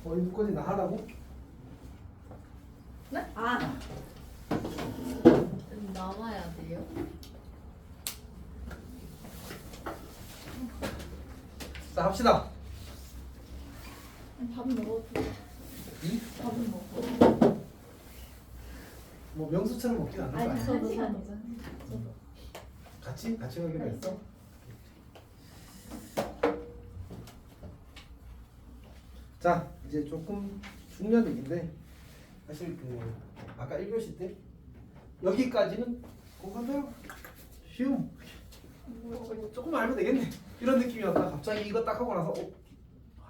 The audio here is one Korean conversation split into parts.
누구까지 나 하라고? 네? 아, 나와야 돼요? 자 합시다. 밥은 먹어도 응? 밥은 먹고. 뭐 명수처럼 먹진 않을 거 아니, 아니야? 저도 같이 가기로 했어. 자 이제 조금 중요한 얘기인데 사실 그 아까 1교시 때 여기까지는 공감돼요. 쉬움. 조금 알면 되겠네. 이런 느낌이었다. 갑자기 이거 딱 하고 나서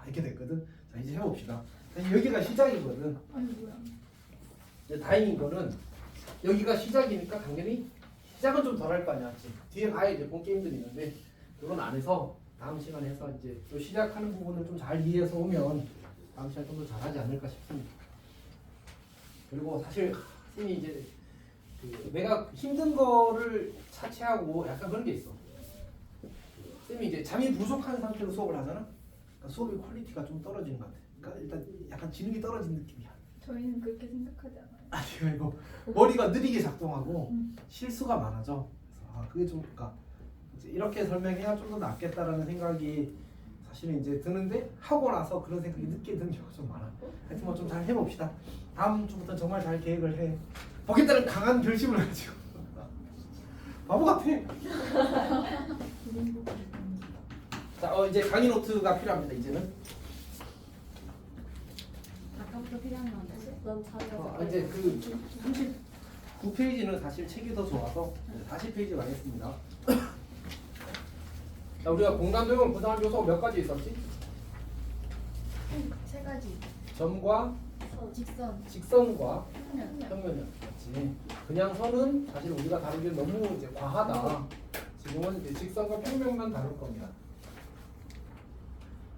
이렇게 됐거든. 자 이제 해봅시다. 사실 여기가 시작이거든. 아니 뭐야? 근데 다행인 거는 여기가 시작이니까 당연히 시작은 좀 덜 할 거 아니야. 뒤에 아예 이제 본 게임들이 있는데 그건 안 해서 다음 시간에 해서 이제 또 시작하는 부분을 좀 잘 이해해서 오면 다음 시간에 좀 더 잘하지 않을까 싶습니다. 그리고 사실 선생님이 이제 그 내가 힘든 거를 차치하고 약간 그런 게 있어. 선생님이 이제 잠이 부족한 상태로 수업을 하잖아. 그러니까 수업의 퀄리티가 좀 떨어지는 것 같아. 그러니까 일단 약간 지능이 떨어진 느낌이야. 저희는 그렇게 생각하지 않아요. 아니 이거 머리가 느리게 작동하고 실수가 많아져. 그래서 그게 좀 그러니까 이제 이렇게 설명해야 좀 더 낫겠다라는 생각이 사실은 이제 드는데 하고 나서 그런 생각이 늦게 드는 경우가 좀 많아. 하여튼 뭐 좀 잘 해봅시다. 다음 주부터 정말 잘 계획을 해. 보겠다는 강한 결심을 가지고. 바보 같아. 자 이제 강의 노트가 필요합니다. 이제는. 아까부터 필요한 건 넌 자기가 이제 그 39페이지는 사실 책이 더 좋아서 40페이지 가겠습니다. 자, 우리가 공간 도형을 구성할 요소가 몇 가지 있었지? 세 가지. 점과 직선, 직선과 평면. 평면이었지. 그냥 선은 사실 우리가 다루기 너무 이제 과하다. 지금은 이제 직선과 평면만 다룰 겁니다.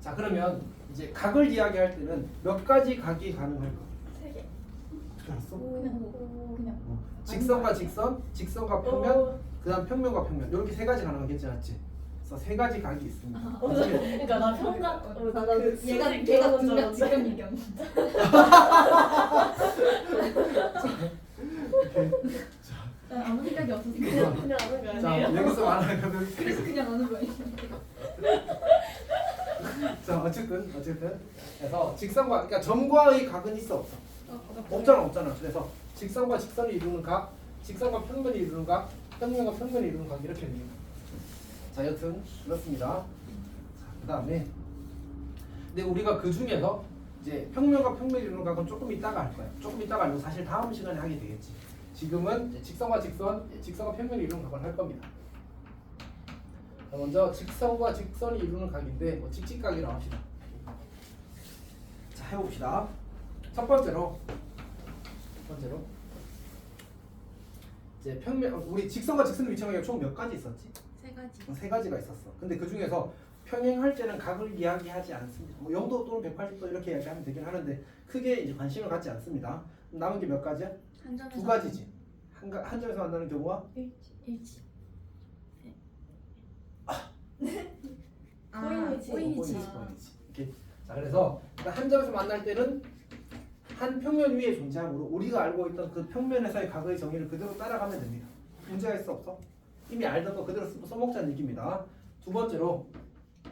자 그러면 이제 각을 이야기할 때는 몇 가지 각이 가능할까? 세 개. 어떻게 알았어? 그냥. 직선과 직선, 직선과 평면, 그다음 평면과 평면 이렇게 세 가지 가능하겠지, 맞지? 그래서 세 가지 각이 있습니다. 그러니까 나 평가 얘가 분명 지금 이경. 난 아무 생각이 없어서 그냥 그냥 아는 거 자 아니에요? 여기서 말하면 그래서 그냥 아는 거예요. 자 어쨌든 그래서 직선과 그러니까 점과의 각은 있어 없어? 없잖아. 그래서 직선과 직선이 이루는 각, 직선과 평면이 이루는 각, 평면과 평면이 이루는 각 이렇게 됩니다. 자 여튼 그렇습니다. 자 그다음에 근데 우리가 그 중에서 이제 평면과 평면이 이루는 각은 조금 이따가 할 거야. 조금 이따가 아니고 사실 다음 시간에 하게 되겠지. 지금은 이제 직선과 직선, 직선과 평면이 이루는 각을 할 겁니다. 자, 먼저 직선과 직선이 이루는 각인데 뭐 직직각이라고 합시다. 자 해봅시다. 첫 번째로 이제 평면 우리 직선과 직선의 위치관계가 총 몇 가지 있었지? 세 가지. 세 가지가 있었어. 근데 그 중에서 평행할 때는 각을 이야기하지 않습니다. 뭐 0도 또는 180도 이렇게 이야기하면 되긴 하는데 크게 이제 관심을 갖지 않습니다. 남은 게 몇 가지야? 한 점에서 두 가지지. 한 점에서 만나는 경우가 일치. 포인이지. 포인이지. 포인이지. 이렇게. 자 그래서 한 점에서 만날 때는 한 평면 위에 존재하므로 우리가 알고 있던 그 평면에서의 각의 정의를 그대로 따라가면 됩니다. 문제가 있어 없어? 이미 알던 거 그대로 써먹자는 얘기입니다. 두 번째로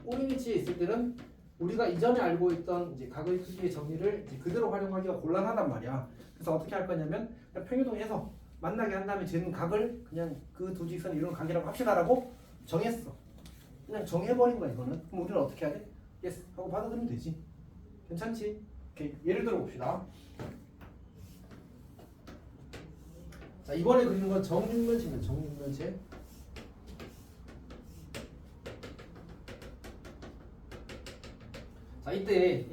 꼬리 위치에 있을 때는 우리가 이전에 알고 있던 이제 각의 크기의 정의를 이제 그대로 활용하기가 곤란하단 말이야. 그래서 어떻게 할 거냐면 그냥 평이동해서 만나게 한 다음에 쟤는 각을 그냥 그 두 직선이 이루는 각이라고 합시다라고 정했어. 그냥 정해버린 거야 이거는. 그럼 우리는 어떻게 해야 돼? 예스 하고 받아들이면 되지. 괜찮지? 오케이. 예를 들어 봅시다. 자 이번에 그리는 건 정육면체입니다. 정육면체. 자 이때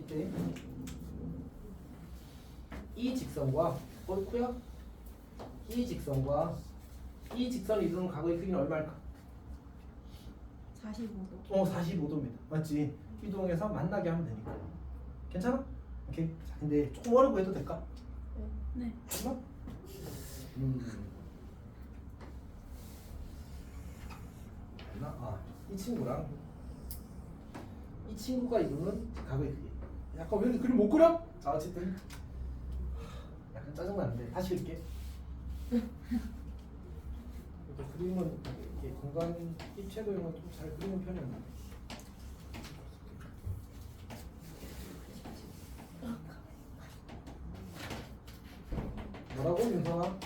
이 직선과 어이쿠야 이 직선과 이 직선이 이루는 각의 크기는 얼마일까? 45도. 45도입니다. 맞지? 이동해서 만나게 하면 되니까. 괜찮아? 오케이. 자 근데 조금 어려워 해도 될까? 네. 정말? 이 친구랑 이 친구가 이루는 각의 크기. 약간 왜 그림 못 그려? 자 어쨌든 약간 짜증나는데 다시 그릴게. 이렇게 그림은 이게 공간 입체도 이런 거 좀 잘 그리는 편이었나? 뭐라고 윤성아?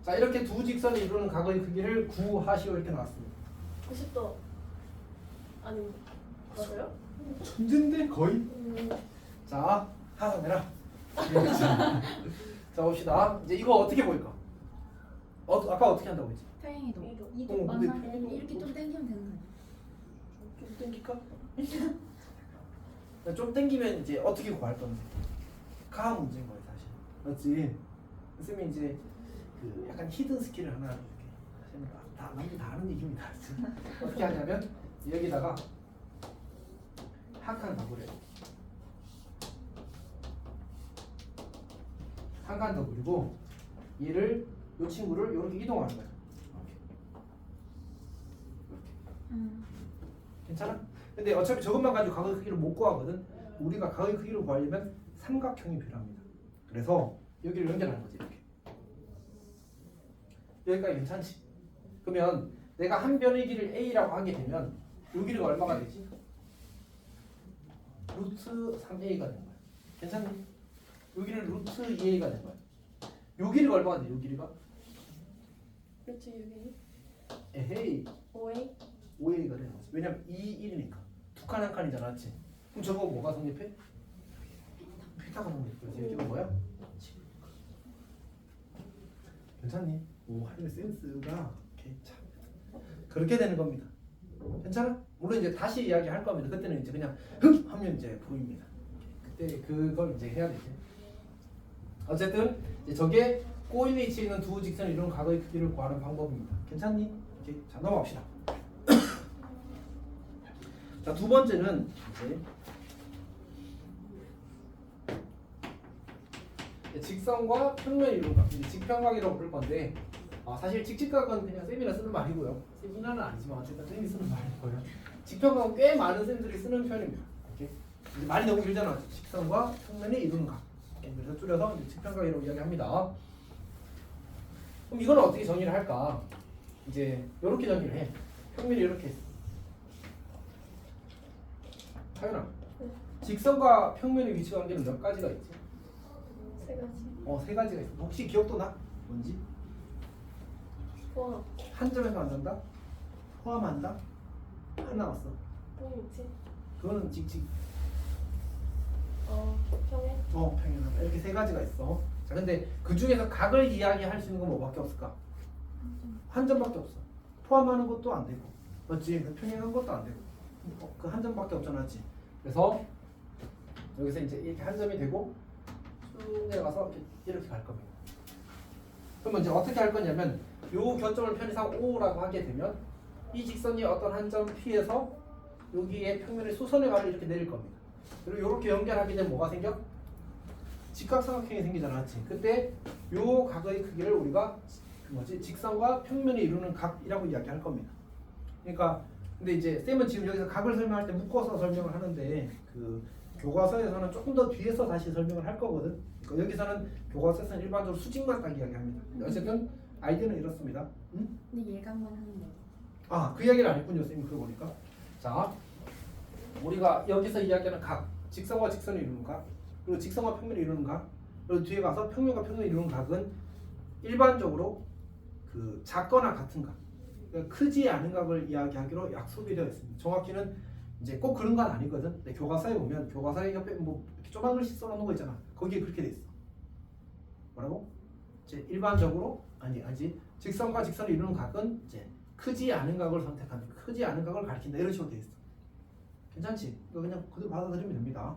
자 이렇게 두 직선이 이루는 각의 크기를 구하시오 이렇게 나왔습니다. 90도 아니 맞아요? 천재인데 거의? 자 하나 내라. 자 봅시다. 이제 이거 어떻게 보일까? 아까 어떻게 한다고 했지? 평행이도. 이도. 이도 근데 만나면 이렇게 좀 당기면 되는 거야. 좀 땡길까? 좀 땡기면 이제 어떻게 구할 건데? 가 문제인 거예요 사실. 맞지? 선생님이 이제 그 약간 히든 스킬을 하나 이렇게 하시면 다 남들 다 아는 얘기입니다. 어떻게 하냐면 여기다가 한 칸 더 그려요. 한 칸 더 그리고 얘를 이 친구를 이렇게 이동하는 거예요. 이렇게. 괜찮아? 근데 어차피 저것만 가지고 각의 크기를 못 구하거든. 우리가 각의 크기를 구하려면 삼각형이 필요합니다. 그래서 여기를 연결하는 거지 이렇게. 여기까지 괜찮지? 그러면 내가 한 변의 길이를 a라고 하게 되면 이 길이가 얼마가 되지? 루트 3a가 되는 거야. 괜찮니? 여기는 루트 2a가 된 거야. 요 길이가 얼마가 돼? 요 길이가? 그렇지 여기 에헤이 5A 5a가 되는 거지. 왜냐면 2, 1이니까 두 칸 한 칸이잖아, 맞지? 그럼 저거 뭐가 성립해? 피타가 성립해. 이게 뭐야? 괜찮니? 오, 하림의 센스가 참 그렇게 되는 겁니다. 괜찮아? 물론 이제 다시 이야기할 겁니다. 그때는 이제 그냥 흠 하면 이제 보입니다. 그때 그걸 이제 해야 되지. 어쨌든 이제 저게 꼬인 위치에 있는 두 직선을 이루는 각의 크기를 구하는 방법입니다. 괜찮니? 오케이. 자 넘어갑시다. 자 두 번째는 이제 직선과 평면을 이루는 각, 직평각이라고 부를 건데 사실 직직각은 그냥 쌤이나 쓰는 말이고요. 쌤이나는 아니지만 어쨌든 쌤이 쓰는 말이고요. 직평각은 꽤 많은 쌤들이 쓰는 편입니다. 이렇게 이제 말이 너무 길잖아. 직선과 평면이 이루는 각. 그래서 줄여서 이제 직평각이라고 이야기합니다. 그럼 이건 어떻게 정의를 할까? 이제 이렇게 정의를 해. 평면이 이렇게 있어. 하연아, 직선과 평면의 위치 관계는 몇 가지가 있지? 3가지 세 가지가 있어. 혹시 기억도 나? 뭔지? 포함 한 점에서 만난다? 포함한다? 하나 왔어. 포인트 그거는 직직. 평행 평행하다. 이렇게 세 가지가 있어. 자, 근데 그 중에서 각을 이야기할 수 있는 건 뭐밖에 없을까? 한 점밖에 없어. 포함하는 것도 안 되고, 맞지? 그 평행한 것도 안 되고, 그 한 점밖에 없잖아, 맞지? 그래서 여기서 이제 이렇게 한 점이 되고 쭉 내려가서 이렇게 갈 겁니다. 그러면 이제 어떻게 할 거냐면 요 교점을 편의상 O라고 하게 되면 이 직선이 어떤 한 점 P에서 여기에 평면의 수선의 발을 이렇게 내릴 겁니다. 그리고 이렇게 연결하게 되면 뭐가 생겨? 직각삼각형이 생기잖아, 맞지? 그때 요 각의 크기를 우리가 직선과 평면이 이루는 각이라고 이야기할 겁니다. 그러니까 근데 이제 쌤은 지금 여기서 각을 설명할 때 묶어서 설명을 하는데 그 교과서에서는 조금 더 뒤에서 다시 설명을 할 거거든. 그러니까 여기서는 교과서에서는 일반적으로 수직만 딱 이야기합니다. 어쨌든 아이디어는 이렇습니다. 응? 근데 예감만 하는 거. 그 이야기를 안 했군요, 쌤이 그러고 보니까. 자, 우리가 여기서 이야기하는 각, 직선과 직선을 이루는 각, 그리고 직선과 평면을 이루는 각, 그리고 뒤에 가서 평면과 평면을 이루는 각은 일반적으로 그 작거나 같은 각, 그러니까 크지 않은 각을 이야기하기로 약속이 되어 있습니다. 정확히는 이제 꼭 그런 건 아니거든. 근데 교과서에 보면 교과서에 옆에 뭐 이렇게 조그만 글씨 써놓은 거 있잖아. 거기에 그렇게 돼 있어. 뭐라고? 이제 일반적으로 아니지. 직선과 직선을 이루는 각은 이제 크지 않은 각을 선택한다. 크지 않은 각을 가리킨다. 이런 식으로 돼 있어. 괜찮지? 이거 그냥 그대로 받아들이면 됩니다.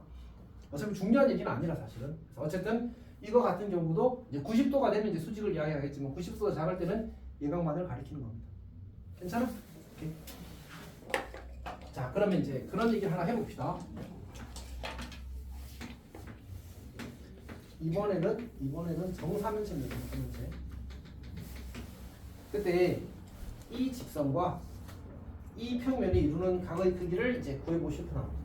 어차피 중요한 얘기는 아니라 사실은. 그래서 어쨌든 이거 같은 경우도 이제 90도가 되면 이제 수직을 이야기하겠지만 90도가 작을 때는 예각만을 가리키는 겁니다. 괜찮아? 오케이. 자, 그러면 이제 그런 얘기를 하나 해봅시다. 이번에는 정사면체입니다. 정사면체. 그때 이 직선과 이 평면이 이루는 각의 크기를 이제 구해보실 분 합니다.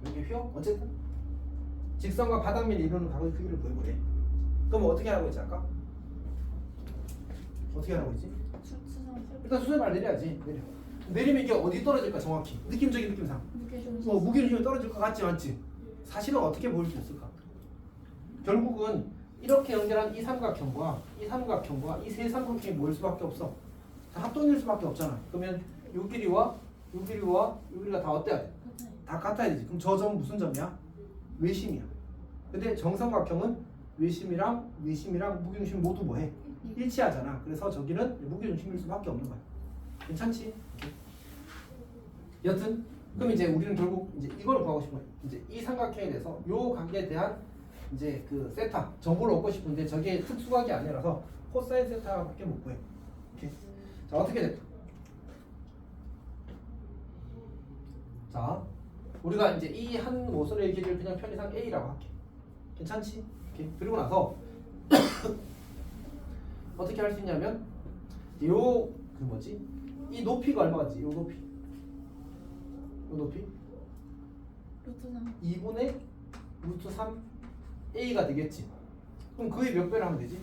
이렇게 휘어? 어쨌든 직선과 바닥면이 이루는 각의 크기를 구해보래. 그럼 어떻게 하라고 했지 아까? 어떻게 하라고 했지? 수상 일단 수세발 내려야지. 내리면 이게 어디 떨어질까 정확히 느낌적인 느낌상 무게중심. 무게중심이 떨어질 것 같지 않지? 사실은 어떻게 보일 수 있을까? 결국은 이렇게 연결한 이 삼각형과 이 삼각형과 이 세 삼각형이 모일 수밖에 없어. 다 합동일 수밖에 없잖아. 그러면 요 길이와 요 길이와 요 길이가 다 어때야 돼? 다 같아야 되지. 그럼 저 점은 무슨 점이야? 외심이야. 근데 정삼각형은 외심이랑 외심이랑 무게중심 모두 뭐해? 일치하잖아. 그래서 저기는 무게중심일 수밖에 없는 거야. 괜찮지? 여튼 그럼 이제 우리는 결국 이제 이걸 구하고 싶은 거야. 이제 이 삼각형에 대해서 요 각에 대한 이제 그 세타 정보를 얻고 싶은데 저게 특수각이 아니라서 코사인 세타밖에 못 구해. 오케이. 자 어떻게 됐다? 자 우리가 이제 이 한 모서리의 길이를 그냥 편의상 A라고 할게. 괜찮지? 오케이. 그리고 나서 어떻게 할 수 있냐면 요 그 뭐지? 이 높이가 얼마지? 요 높이. 요 높이 루트 3. 2분의 루트 3 A가 되겠지. 그럼 그의 몇 배를 하면 되지?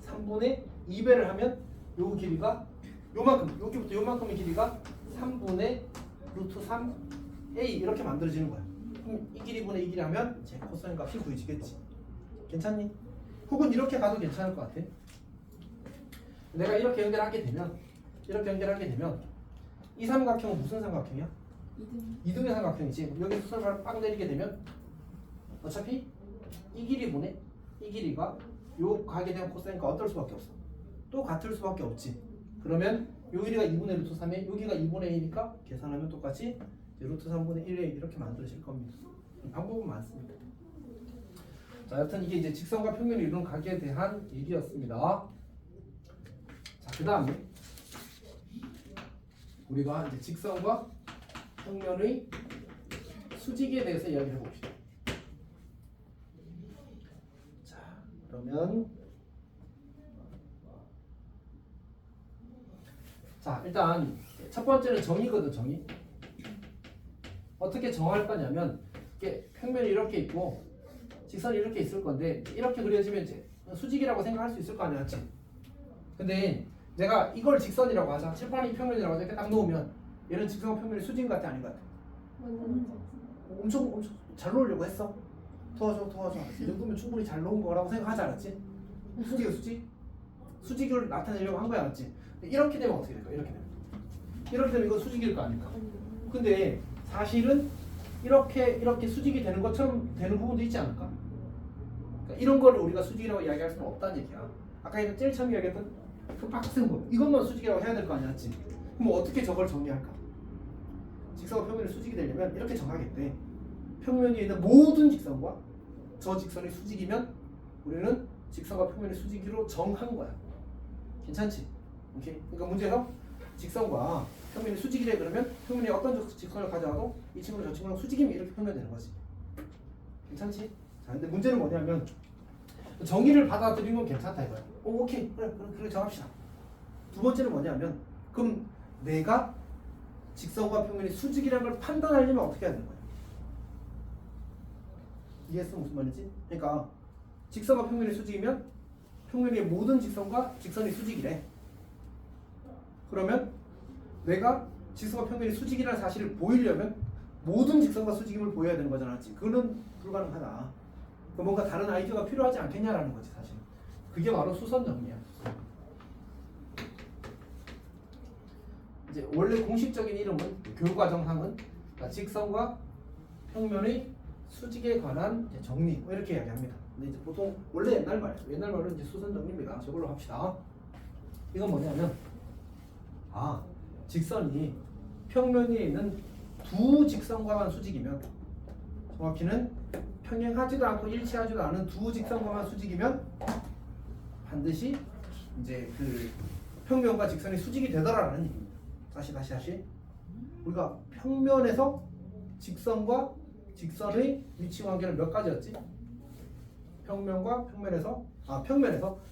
3분의 2배를 하면 요 길이가 요만큼, 여기부터 요만큼의 길이가 3분의 루트 3 A 이렇게 만들어지는 거야. 그럼 이 길이분의 이 길이 하면 이제 코사인 값이 구해지겠지. 괜찮니? 혹은 이렇게 가도 괜찮을 것 같아. 내가 이렇게 연결하게 되면 이 삼각형은 무슨 삼각형이야? 2등. 이등의 삼각형이지. 여기 수선을 빵 내리게 되면 어차피 이 길이분의 이 길이가 요 각에 대한 코사인과 어떨 수밖에 없어. 또 같을 수밖에 없지. 그러면 요 길이가 2분의 루트 3에 여기가 2분의 1이니까 계산하면 똑같이 이제 루트 3분의 1에 이렇게 만들어질 겁니다. 방법은 많습니다. 자, 여튼 이게 이제 직선과 평면을 이루는 각에 대한 얘기였습니다. 자, 그 다음에 우리가 이제 직선과 평면의 수직에 대해서 이야기해 봅시다. 자, 그러면 자, 일단 첫 번째는 정의거든, 정의. 어떻게 정할 거냐면 이게 평면이 이렇게 있고 직선이 이렇게 있을 건데 이렇게 그려지면 이제 수직이라고 생각할 수 있을 거 아니야, 맞지? 근데 내가 이걸 직선이라고 하자, 칠판이 평면이라고 하자, 이렇게 딱 놓으면 얘는 직선과 평면이 수직 같아, 아닌 것 같아? 엄청 잘 놓으려고 했어. 도와줘. 이 정도면 충분히 잘 놓은 거라고 생각하지 않았지? 수직이야, 수직? 수직을 나타내려고 한 거야, 맞지? 이렇게 되면 어떻게 될까? 이렇게 되면 이거 수직일 거 아닐까? 근데 사실은 이렇게 수직이 되는 것처럼 되는 부분도 있지 않을까? 그러니까 이런 거를 우리가 수직이라고 이야기할 수는 없다는 얘기야. 아까 제일 처음 이야기했던 그 빡센 거, 이것만 수직이라고 해야 될 거 아니야, 맞지? 그럼 어떻게 저걸 정리할까? 직선과 평면이 수직이 되려면 이렇게 정하겠대. 평면 위에 있는 모든 직선과 저 직선이 수직이면 우리는 직선과 평면이 수직으로 정한 거야. 괜찮지? 오케이. 그러니까 문제에서 직선과 평면이 수직이래 그러면 평면이 어떤 직선을 가져와도 이 친구랑 저 친구랑 수직이면 이렇게 표현되는 거지. 괜찮지? 자, 근데 문제는 뭐냐면 정의를 받아들인 건 괜찮다 이거야. 오케이. 그래 정합시다. 두 번째는 뭐냐면 그럼 내가 직선과 평면이 수직이라는 걸 판단하려면 어떻게 해야 되는 거야? 이해했어? 무슨 말인지? 그러니까 직선과 평면이 수직이면 평면의 모든 직선과 직선이 수직이래. 그러면 내가 직선과 평면이 수직이라는 사실을 보이려면 모든 직선과 수직임을 보여야 되는 거잖아. 그거는 불가능하다. 뭔가 다른 아이디어가 필요하지 않겠냐라는 거지 사실. 그게 바로 수선 정리야. 이제 원래 공식적인 이름은 교육과정상은 직선과 평면의 수직에 관한 정리 뭐 이렇게 이야기합니다. 근데 이제 보통 원래 옛날 말은 이제 수선 정리입니다. 저걸로 합시다. 이건 뭐냐면 직선이 평면 위에 있는 두 직선과만 수직이면 정확히는 평행하지도 않고 일치하지도 않은 두 직선과만 수직이면 반드시 이제 그 평면과 직선이 수직이 되더라라는 얘기입니다. 다시 우리가 평면에서 직선과 직선의 위치 관계는 몇 가지였지? 평면과 평면에서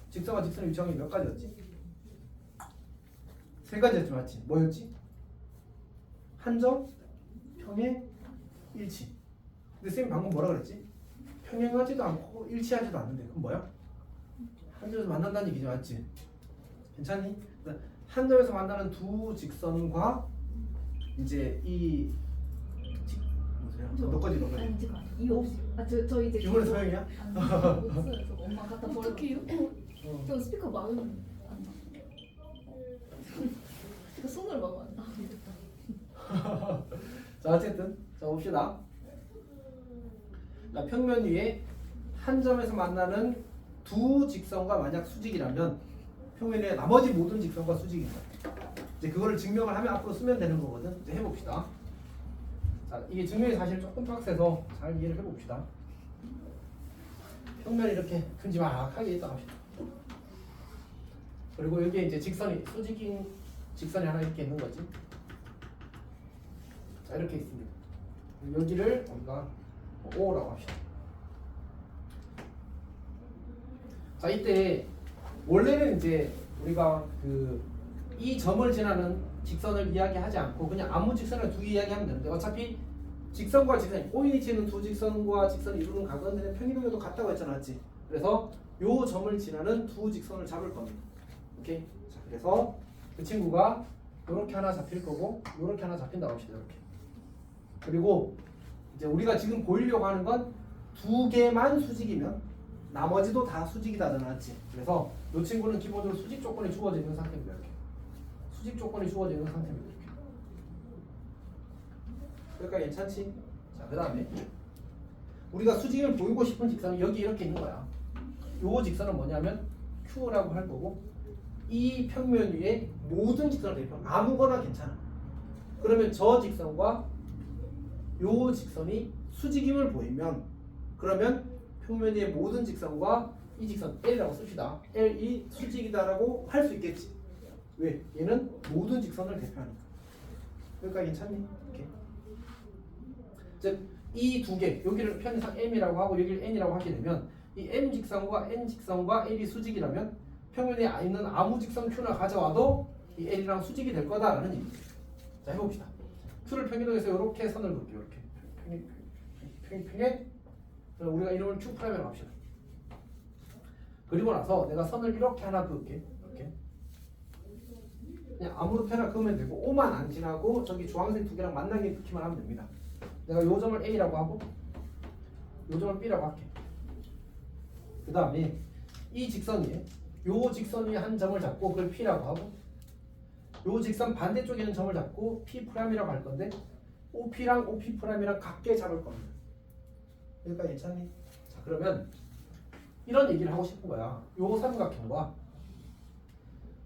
직선과 직선의 위치 관계 몇 가지였지? 세 가지였지 맞지? 뭐였지? 한점, 평행, 일치. 근데 쌤이 방금 뭐라 그랬지? 평행하지도 않고 일치하지도 않는데 그건 뭐야? 한 점에서 만난다는 얘기지 맞지? 괜찮니? 한 점에서 만나는 두 직선과 이제 이 너 거지 너 거지. 아니 잠깐 이거 저 이제 이번에 서영이야? 아니 저거 엄마 갖다 버려. 어떡해요? 저 스피커 막으면 안 나. 이거 손으로 막으면 안 나. 자 어쨌든 자 봅시다. 자, 평면 위에 한 점에서 만나는 두 직선과 만약 수직이라면 평면 위에 나머지 모든 직선과 수직입니다. 이제 그거를 증명을 하면 앞으로 쓰면 되는 거거든. 이제 해봅시다. 자 이게 증명이 사실 조금 빡세서 잘 이해를 해봅시다. 평면이 이렇게 큼지막하게 있다 합시다. 그리고 여기에 이제 직선이 수직인 직선이 하나 이렇게 있는 거지. 자 이렇게 있습니다. 여기를 우리가 O라고 합시다. 자 이때 원래는 이제 우리가 이 점을 지나는 직선을 이야기하지 않고 그냥 아무 직선을 두 개 이야기하면 되는데 어차피 직선과 직선이 O인이 지는 두 직선과 직선이 이루는 각원들은 평이동에도 같다고 했잖아, 맞지? 그래서 요 점을 지나는 두 직선을 잡을 겁니다. 오케이? 자 그래서 그 친구가 요렇게 하나 잡힐 거고 요렇게 하나 잡힌다고 합시다. 이렇게. 그리고 이제 우리가 지금 보이려고 하는 건 두 개만 수직이면 나머지도 다 수직이다 나왔지. 그래서 이 친구는 기본적으로 수직 조건이 주어져 있는 상태입니다. 이렇게 수직 조건이 주어져 있는 상태입니다. 이렇게. 그러니까 괜찮지? 자, 그 다음에 우리가 수직을 보이고 싶은 직선은 여기 이렇게 있는 거야. 요 직선은 뭐냐면 Q라고 할 거고 이 평면 위에 모든 직선을 대표 아무거나 괜찮아. 그러면 저 직선과 요 직선이 수직임을 보이면 그러면 평면 위의 모든 직선과 이 직선 L이라고 씁시다. L이 수직이다라고 할 수 있겠지. 왜? 얘는 모든 직선을 대표하니까. 그러니까 괜찮니? 이렇게. 즉, 이 두 개, 여기를 편의상 M이라고 하고 여기를 N이라고 하게 되면 이 M 직선과 N 직선과 L이 수직이라면 평면에 있는 아무 직선 Q를 가져와도 이 L이랑 수직이 될 거다라는 얘기죠. 자, 해봅시다. Q를 평행해서 이렇게 선을 그을게요. 이렇게. 평행. 우리가 이름을 Q'이라고 합시다. 그리고 나서 내가 선을 이렇게 하나 그을게. 이렇게. 그냥 아무렇게나 그으면 되고 O만 안 지나고 저기 주황색 두 개랑 만나게 넣기만 하면 됩니다. 내가 요 점을 A라고 하고 요 점을 B라고 할게. 그 다음에 이 직선 위에 요 직선 위에 한 점을 잡고 그걸 P라고 하고 요 직선 반대쪽에 있는 점을 잡고 P'이라고 할 건데 OP랑 OP'이랑 같게 잡을 겁니다. 그러니까 괜찮니? 자 그러면 이런 얘기를 하고 싶은 거야. 요 삼각형과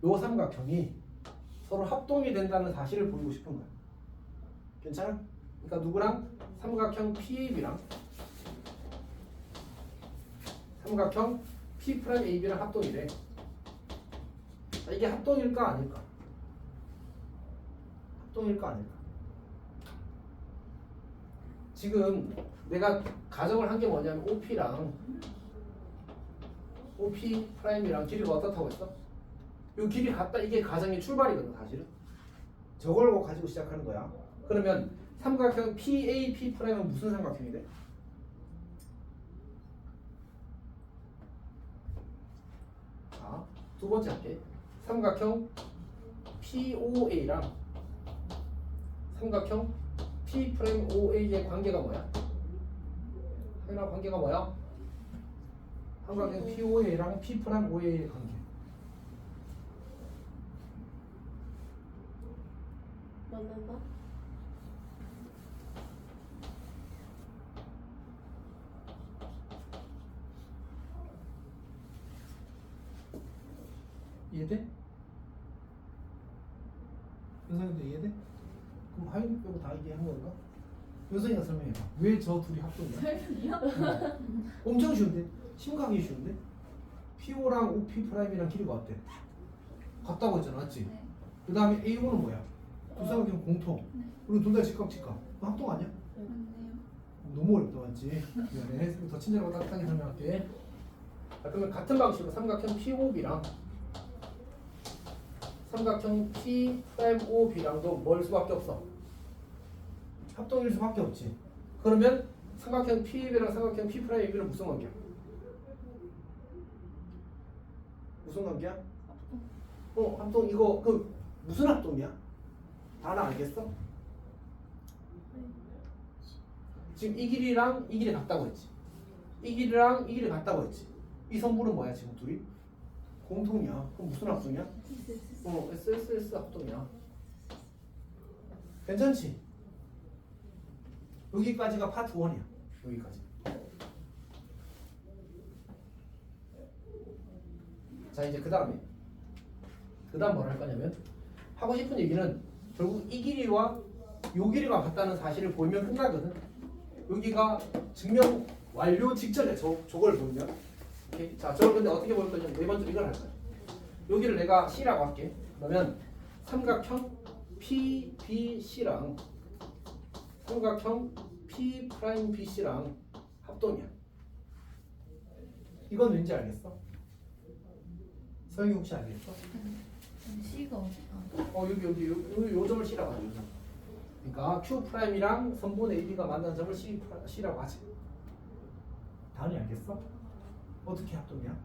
요 삼각형이 서로 합동이 된다는 사실을 보이고 싶은 거야. 괜찮아? 그러니까 누구랑? 삼각형 PAB랑 삼각형 P'AB랑 합동이래. 자, 이게 합동일까 아닐까? 합동일까 아닐까? 지금 내가 가정을 한 게 뭐냐면 OP랑 OP'이랑 길이가 어떻다고 했어? 이 길이 같다. 이게 가정의 출발이거든 사실은. 저걸 가지고 시작하는 거야. 그러면 삼각형 PAP'은 무슨 삼각형이 돼? 자, 두 번째 할게. 삼각형 POA랑 삼각형 P'OA의 관계가 뭐야? 하나 관계가 뭐야? 삼각형 POA랑 P'OA의 관계. 만난다? 이해돼? 여성이도 이해돼? 그럼 하윤 빼고 다 이해한 건가? 여성이가 설명해봐. 왜 저 둘이 합동이야? 설명이요? 엄청 쉬운데? 심각하게 쉬운데? PO랑 OP'이랑 길이가 어때? 같다고 했잖아, 맞지? 네. 그 다음에 A5는 뭐야? 두 삼각형 공통. 그리고 둘 다 직각. 그거 합동 아니야? 맞네요. 너무 어렵다, 맞지? 미안해. 더 친절하고 따뜻하게 설명할게. 자, 그러면 같은 방식으로 삼각형 POB랑 삼각형 P'(OB'랑도 뭘 수밖에 없어? 합동일 수밖에 없지. 그러면 삼각형 PB랑 삼각형 P'AB는 무슨 관계야? 무슨 관계야? 합동 이거 그 무슨 합동이야? 다나 알겠어? 지금 이 길이랑 이 길이 같다고 했지. 이 길이랑 이 길이 같다고 했지. 이 선분은 뭐야 지금 둘이? 공통이야. 그럼 무슨 합동이야? SSS 합동이야. 괜찮지? 여기까지가 파트 1이야. 여기까지. 자 이제 그 다음 뭘 할 거냐면 하고 싶은 얘기는 결국 이 길이와 요 길이가 같다는 사실을 보이면 끝나거든. 여기가 증명 완료 직전에 저걸 보면 오케이? 자 저걸 근데 어떻게 볼 거냐면 네 번째 이걸 할 거야. 여기를 내가 C라고 할게. 그러면 삼각형 PBC랑 삼각형 P'BC랑 합동이야. 이건 왠지 알겠어? 서영이 혹시 알겠어? C가 여기 요 점을 C라고 하죠. 요 점. 그러니까 Q'이랑 선분 AB가 만난 점을 C라고 하지. 다은이 알겠어? 어떻게 합동이야?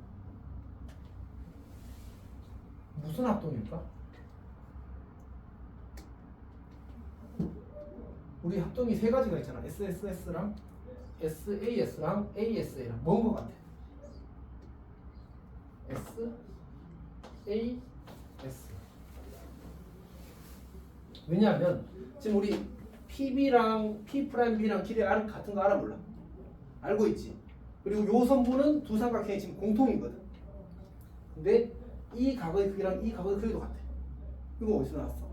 무슨 합동일까? 우리 합동이 세 가지가 있잖아. SSS랑 SAS랑 ASA랑 뭔 거 같아? SAS. 왜냐하면 지금 우리 PB랑 P'B랑 길이 같은 거 알아 몰라? 알고 있지. 그리고 요 선분은 두 삼각형이 지금 공통이거든. 근데 이 각의 크기랑 이 각의 크기도 같아. 이거 어디서 나왔어?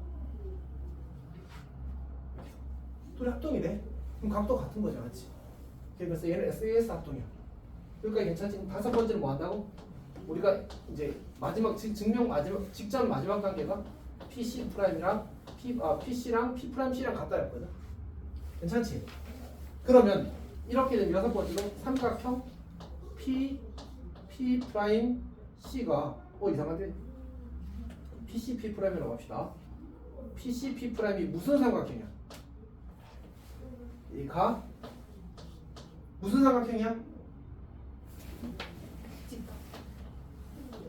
둘이 합동이네. 그럼 각도 같은 거죠, 맞지? 그래서 얘는 SAS 합동이야. 여기까지 괜찮지? 그럼 다섯 번째는 뭐 한다고? 우리가 이제 마지막 증명 직전 마지막 단계가 PC'이랑 PC랑 P'C랑 같다였거든. 괜찮지? 그러면 이렇게 되면 여섯 번째로 삼각형 P'C가 이상한데 PC P'이라고 합시다. PC P'이 무슨 삼각형이야? 이가 무슨 삼각형이야?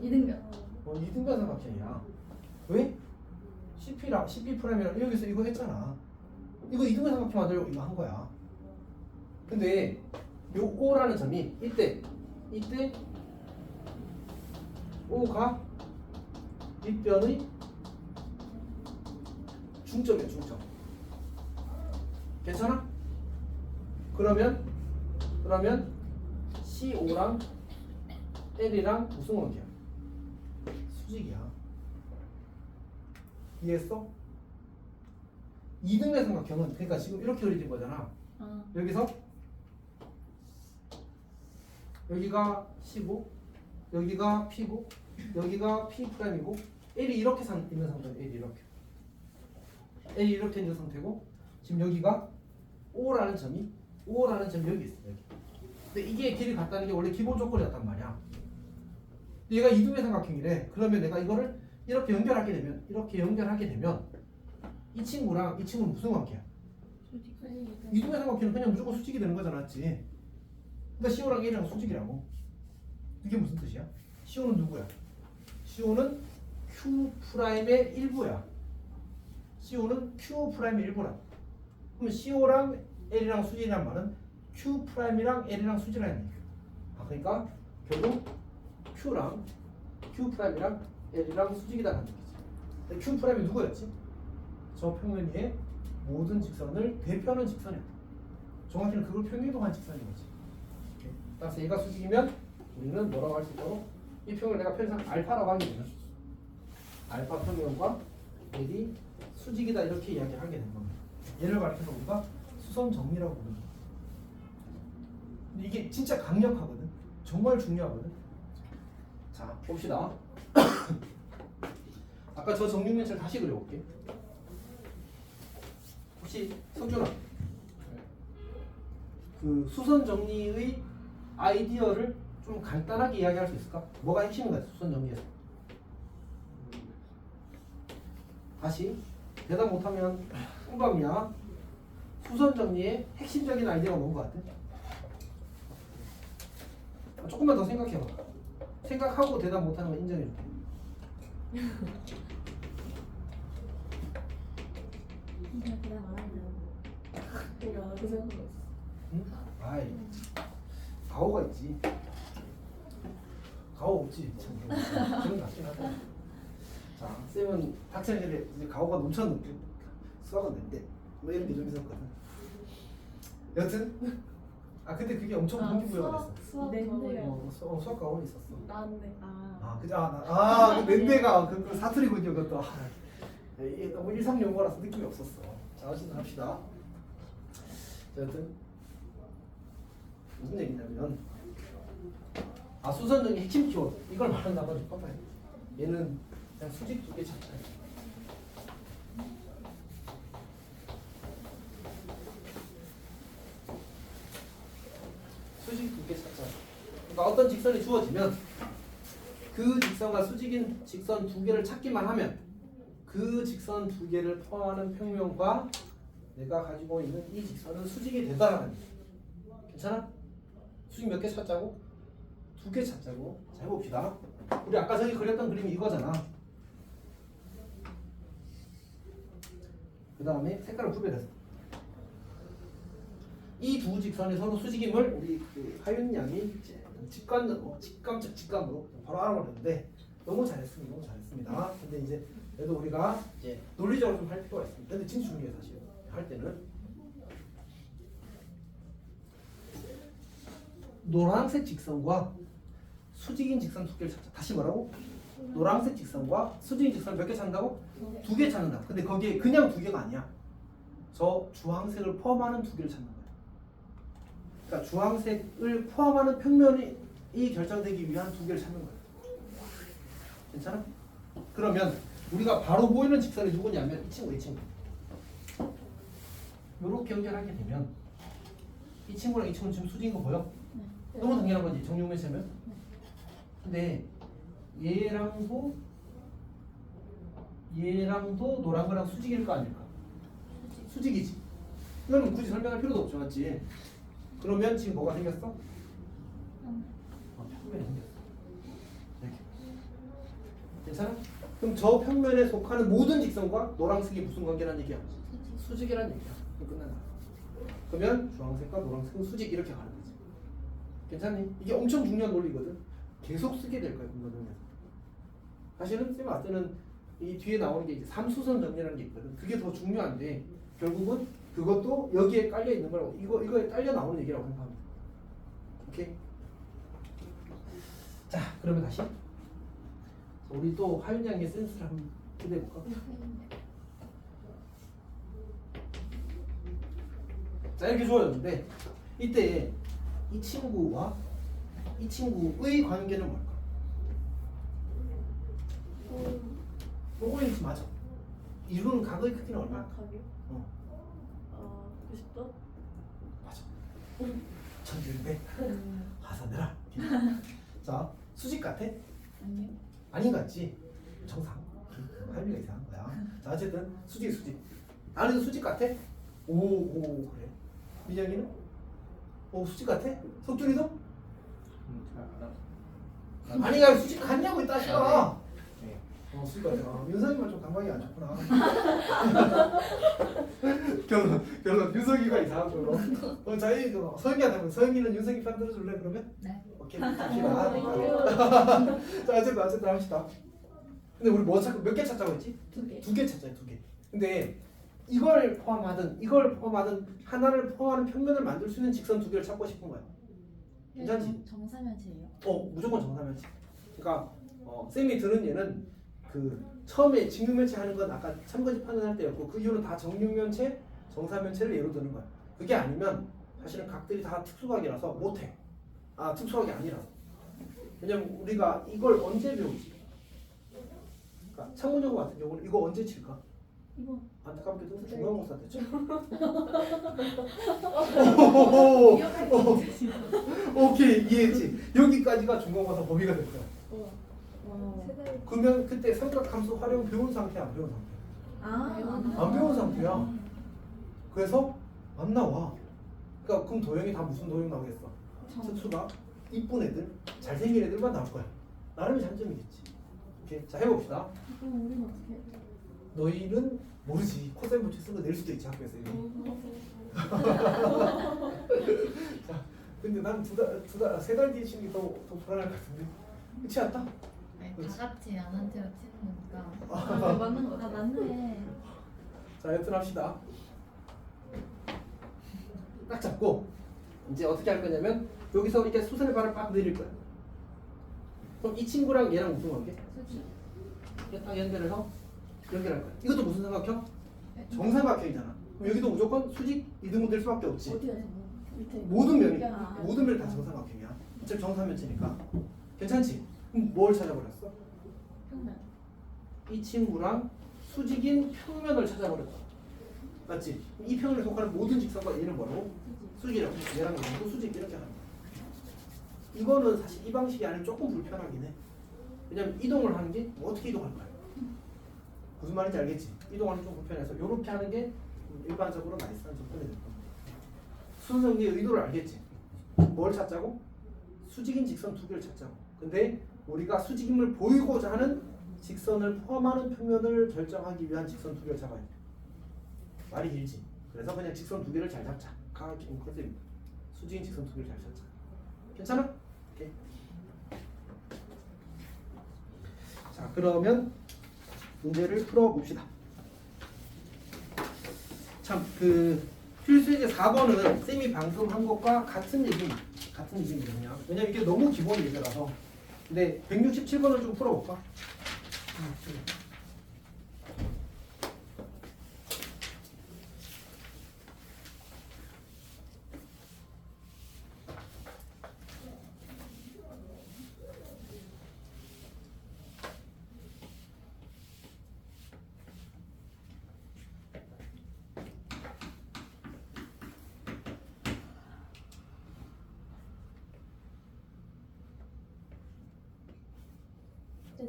이등변. 이등변 삼각형이야. 왜? CP랑 CP'이랑 여기서 이거 했잖아. 이거 이등변 삼각형 만들려고 이거 한 거야. 근데 요 O라는 점이 이때 O가 밑변의 중점이야, 중점. 괜찮아? 그러면 CO랑 L이랑 무슨 관계야? 수직이야. 이해했어? 이등변 삼각형은 그러니까 지금 이렇게 그려진 거잖아. 여기서 여기가 C고 여기가 P고 여기가 P'이고 L이 이렇게 있는 상태야. L이 이렇게 있는 상태고 지금 여기가 O라는 점이 여기 있어. 여기. 근데 이게 길이 같다는 게 원래 기본 조건이었단 말이야. 근데 얘가 이등변 삼각형이래. 그러면 내가 이거를 이렇게 연결하게 되면 이 친구랑 이 친구는 무슨 관계야? 이등변 삼각형은 그냥 무조건 수직이 되는 거잖아, 맞지? 그러니까 CO랑 L이랑 수직이라고. 이게 무슨 뜻이야? CO는 누구야? CO는 Q'의 일부야. CO는 Q'의 일부라. 그러면 CO랑 L이랑 수직이란 말은 Q'이랑 L이랑 수직이라는 얘기야. 그러니까 결국 Q'랑 Q'이랑 L이랑 수직이다라는 얘기지. Q'이 누구였지? 저 평면 위에 모든 직선을 대표하는 직선이야. 정확히는 그걸 평행이동한 직선인 거지. 따라서 얘가 수직이면 우리는 뭐라고 할 수 있도록 이 평을 내가 편의상 알파라고 하게 되면 알파 평면과 L이 수직이다 이렇게 이야기하게 되는 겁니다. 얘를 가리켜서 우리가 수선 정리라고 부르는 거야. 근데 이게 진짜 강력하거든. 정말 중요하거든. 자, 봅시다. 아까 저 정육면체를 다시 그려볼게. 혹시 석준아, 그 수선 정리의 아이디어를 좀 간단하게 이야기할 수 있을까? 뭐가 핵심인가? 수선 정리에서 다시 대답 못하면 꿀밤이야. 수선 정리의 핵심적인 아이디어가 뭔 것 같아? 조금만 더 생각해봐. 생각하고 대답 못하는 거 인정해줄게. 이거 그냥 안 한다. 내가 그 생각했어. 응? 아이, 가오가 있지. 가오 없지. 참, 그런 거 같긴 하다. 자, 쌤은 학창시절에 이제 가오가 넘쳤는데 수학은 낸데 뭐 이런 게 좀 있었거든. 여튼 근데 그게 엄청 동기부여가 됐어. 수학 낸데가. 수학 가오는 있었어. 나왔네. 그 낸데가 그 사투리군요. 그것도 이게 너무 일상용어라서 느낌이 없었어. 자, 어쨌든 합시다. 자, 여튼 무슨 얘기냐면 수선정의 핵심 키워드 이걸 말한다고 하지. 봐봐요. 얘는 그냥 수직 2개 찾자. 수직 2개 찾자. 그러니까 어떤 직선이 주어지면 그 직선과 수직인 직선 2개를 찾기만 하면 그 직선 2개를 포함하는 평면과 내가 가지고 있는 이 직선은 수직이 되다라는 거야. 괜찮아? 수직 몇 개 찾자고? 2개 찾자고. 자, 해봅시다. 우리 아까 저기 그렸던 그림이 이거잖아. 그 다음에 색깔을 구별해서 이 두 직선이 서로 수직임을 우리 그 하윤 양이 직감으로 바로 알아버렸는데 너무 잘했습니다. 근데 이제 그래도 우리가 이제 논리적으로 좀 할 필요가 있습니다. 근데 진짜 중요해 사실 할 때는 노란색 직선과 수직인 직선 2개를 찾자. 다시 뭐라고? 노란색 직선과 수직인 직선 몇 개 찾는다고? 2개 찾는다. 근데 거기에 그냥 2개가 아니야. 저 주황색을 포함하는 2개를 찾는 거야. 그러니까 주황색을 포함하는 평면이 결정되기 위한 2개를 찾는 거야. 괜찮아? 그러면 우리가 바로 보이는 직선이 누구냐면 이 친구. 이렇게 연결하게 되면 이 친구랑 이 친구는 지금 수직인 거 보여? 너무 당연한 거지 정육면체면. 근데 얘랑도 노란 거랑 수직일까 아닐까? 수직이지. 이거는 굳이 설명할 필요도 없죠, 맞지? 그러면 지금 뭐가 생겼어? 평면이 생겼어. 이렇게. 괜찮아? 그럼 저 평면에 속하는 모든 직선과 노란색이 무슨 관계라는 얘기야? 수직이라는 얘기야. 그럼 끝난다. 그러면 주황색과 노란색은 수직 이렇게 가는 거지. 괜찮니? 이게 엄청 중요한 논리거든. 계속 쓰게 될 거야, 공부하면서. 사실은 쌤 봤을 때는 이 뒤에 나오는 게 이제 삼수선 정리라는 게 있거든. 그게 더 중요한데 결국은 그것도 여기에 깔려 있는 거라고 이거에 딸려 나오는 얘기라고 생각합니다. 오케이? 자, 그러면 다시 우리 또 하윤 양의 센스를 한번 기대해 볼까? 자, 이렇게 주어졌는데 이때 이 친구와 이 친구의 관계는 뭘까? 오고인지 맞아. 이루는 각의 크기는 얼마? 각이요? 90도? 맞아. 1600 하산해라. 자, 수직 같아? 아니요. 아닌 것 같지? 정상. 할미가 이상한 거야. 자, 어쨌든 수직. 안에도 수직 같아? 오 그래. 민영이는? 수직 같아? 석준이도? 아니가 수직 같냐고 따시라. 수직 같아. 윤석이만 좀 감각이 안 좋구나. 결론 윤석이가 이상한 걸로. 저희 서영이한테 서영이는 윤석이 편 들어줄래 그러면? 네. 오케이. 갑시다. 자, 어쨌든 합시다. 근데 우리 몇 개 찾자고 했지? 2개. 2개 찾자요, 2개. 근데 이걸 포함하든 하나를 포함하는 평면을 만들 수 있는 직선 2개를 찾고 싶은 거야. 괜찮지? 정사면체예요? 무조건 정사면체. 그러니까 쌤이 들은 예는 그 처음에 직육면체 하는 건 아까 참거지 판단할 때였고 그 이유는 다 정육면체, 정사면체를 예로 드는 거야. 그게 아니면 사실은 각들이 다 특수각이라서 못해. 특수각이 아니라서. 왜냐면 우리가 이걸 언제 배우지? 그러니까 창문여고 같은 경우는 이거 언제 칠까? 이거 안타깝게도 중간고사 때죠. 오케이, 이해했지. 여기까지가 중간고사 범위가 될 거야. 와. 그러면 그때 삼각함수 활용 배운 상태 안 배운 상태? 안 배운 상태야. 그래서 안 나와. 그러니까 그럼 도형이 다 무슨 도형 나오겠어? 수가 이쁜 애들, 잘생긴 애들만 나올 거야. 나름의 장점이겠지. 오케이, 자 해봅시다. 그럼 우리는 어떻게 해야 돼? 너희는 모르지. 코사인 분치 쓴 거 낼 수도 있지 학교에서 이거. 자, 근데 난 세 달 뒤에 치는 게 더 불안할 것 같은데. 그렇지 않다? 아니, 다 같이 안한테로 치는 거니까. 맞는 거. 맞네. 자, 여튼 합시다. 딱 잡고 이제 어떻게 할 거냐면 여기서 이렇게 수선의 발을 빡 내릴 거야. 그럼 이 친구랑 얘랑 무슨 관계? 수지. 이렇게 딱 연결해서 연결할 거야. 이것도 무슨 삼각형? 정삼각형이잖아. 그럼 여기도 무조건 수직 이등분 될 수밖에 없지. 어디가 밑에 모든 면이 아. 모든 면이 다 정삼각형이야. 즉 정사면체니까 괜찮지? 그럼 뭘 찾아버렸어? 평면. 이 친구랑 수직인 평면을 찾아버렸다. 맞지? 이 평면에 속하는 모든 직선과 얘는 뭐라고? 수직이라고. 얘랑 얘도 수직 이렇게 하는 거야. 이거는 사실 이 방식이 아니면 조금 불편하긴 해. 왜냐면 이동을 하는 게 어떻게 이동할 거야? 무슨 말인지 알겠지? 이동하는 게 좀 불편해서 이렇게 하는 게 일반적으로 나이스한 접근이 될 겁니다. 순성리의 의도를 알겠지? 뭘 찾자고? 수직인 직선 두 개를 찾자고. 근데 우리가 수직임을 보이고자 하는 직선을 포함하는 평면을 결정하기 위한 직선 두 개를 잡아야 돼. 말이 길지. 그래서 그냥 직선 두 개를 잘 잡자. 가 기본 컨셉입니다. 수직인 직선 두 개를 잘 찾자. 괜찮아? 오케이. 자, 그러면 문제를 풀어봅시다. 참, 필수예제 4번은 쌤이 방금 한 것과 같은 얘기입니다. 그냥. 왜냐면 이게 너무 기본 예제라서. 근데 167번을 좀 풀어볼까?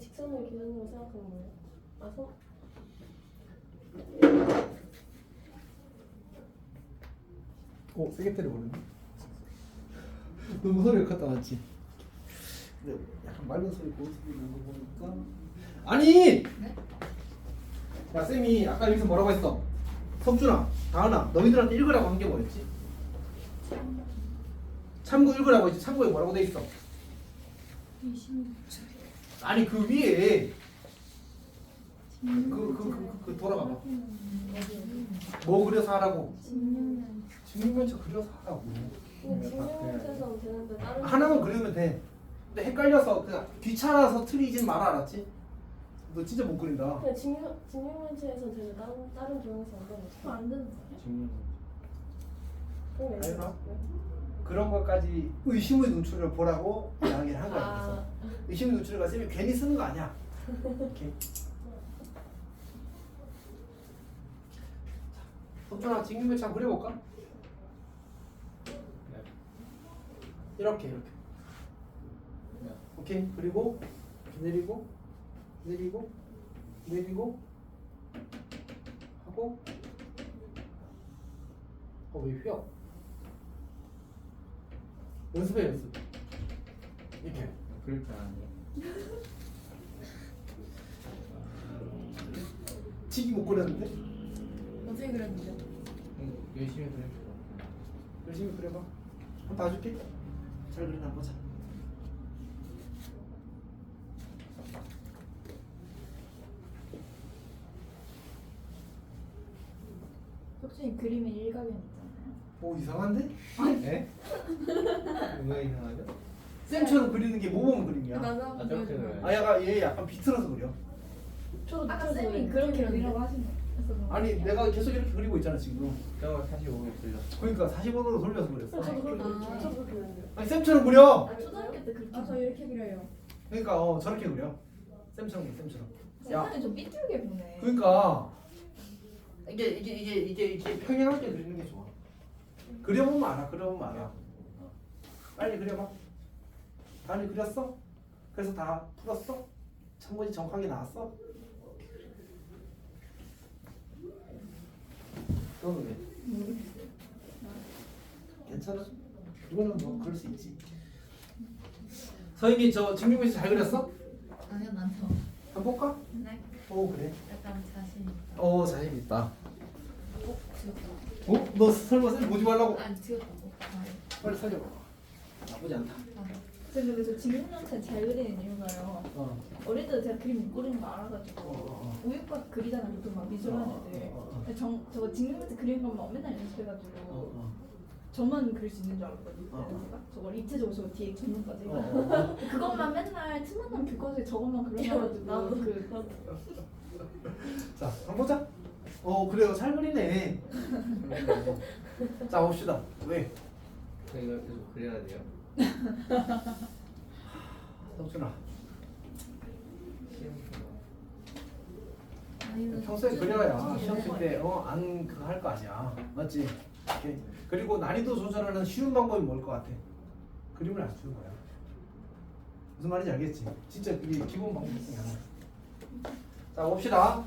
직선을 기준으로 생각하는 거예요? 아, 세게 때려버렸네. 너무 소리가 컸다 맞지? 근데 약간 맑은 소리 고운 소리 나는 거 보니까 아니! 네? 야 쌤이 아까 여기서 뭐라고 했어? 석준아, 다은아 너희들한테 읽으라고 한 게 뭐였지? 참고 읽으라고 했지. 참고에 뭐라고 돼 있어? 아니 그 위에 그 돌아가봐. 뭐 그려서 하라고? 직육면체 그려서 하라고. 직육면체에서는 되는데 다른 하나만 그리면 돼. 근데 헷갈려서 그냥 귀찮아서 틀리진 말아, 알았지? 너 진짜 못 그린다. 그냥 직육면체에서는 되는데 다른 도형에서 안 되는 거죠? 안 되는 거예요? 그럼 왜 알바? 그래요? 그런 것까지 의심의 눈초리를 보라고 이야기를 한 거야. 아. 그래서 의심의 눈초리가 쌤이 괜히 쓰는 거 아니야. 이렇게. 석준아, 직육면체 한번 그려볼까? 이렇게. 오케이. 그리고 내리고 하고 왜 휘어? 연습. 이렇게. 그럴 줄 알았네. 지기 못 그렸는데? 어떻게 그렸는데? 열심히 그릴 줄 알았어. 열심히 그려봐. 한번 봐줄게. 잘 그리나 보자. 석준이 그림에 일가견 있잖아요. 오, 이상한데? 네? 왜 이상하죠? 쌤처럼 그리는 게 모범 그림이야. 나도 아, 저렇게 그려요. 얘 약간 비틀어서 그려. 저도 아까 밑에서 쌤이 그려요. 그렇게 그리라고 하신 거. 아니 내가 계속 이렇게 그리고 있잖아 지금. 저거 45개 그렸어. 그러니까 45도로 돌려서 그렸어. 저도 그렇게 아. 저도 그렇게 그렸는데요. 아니 쌤처럼 그려. 아, 초등학교 때 그렇게 저 이렇게 그려요. 그러니까 저렇게 그려. 쌤처럼. 야, 선생님 좀 삐뚤게 보네. 그러니까 이게 평행하게 그리는 게 좋아. 그려보면 알아. 빨리 그려봐. 다은이 그렸어? 그래서 다 풀었어? 참고지 정확하게 나왔어? 너는 왜? 모르겠어요. 괜찮아? 누구는 뭐 그럴 수 있지. 서인이 저 증명면체 잘 그렸어? 아니요, 난 저. 한번 볼까? 네. 오 그래. 약간 자신 있다. 오 자신 있다. 지웠다. 어? 너 설마 쌤 보지 말라고? 아니, 지웠다고. 빨리 살려봐. 나쁘지 않다. 근데 저 직문면체 잘 그리는 이유가요. 어릴 때 제가 그림 못 그리는 거 알아가지고 우유과 그리잖아 보통 막 미술하는 애들. 근데 저거 직문면체 그리는 것만 맨날 연습해가지고 저만 그릴 수 있는 줄 알았거든요. 제가 저걸 입체적으로 저 뒤에 전문까지 그것만 맨날 틈만 나면 교과서에 저것만 그려가지고 나도 그 자, 한번 보자. 그래요. 잘 그리네. 자, 봅시다. 왜? 저 이걸 계속 그려야 돼요? 성준아, 시험 아니면 평소에 그려야 시험 칠 때 안 그거 할 거 아니야. 맞지? 오케이. 그리고 난이도 조절하는 쉬운 방법이 뭘 것 같아? 그림을 안 주는 거야. 무슨 말인지 알겠지? 진짜 그게 기본 방법 중에 하나. 자, 봅시다.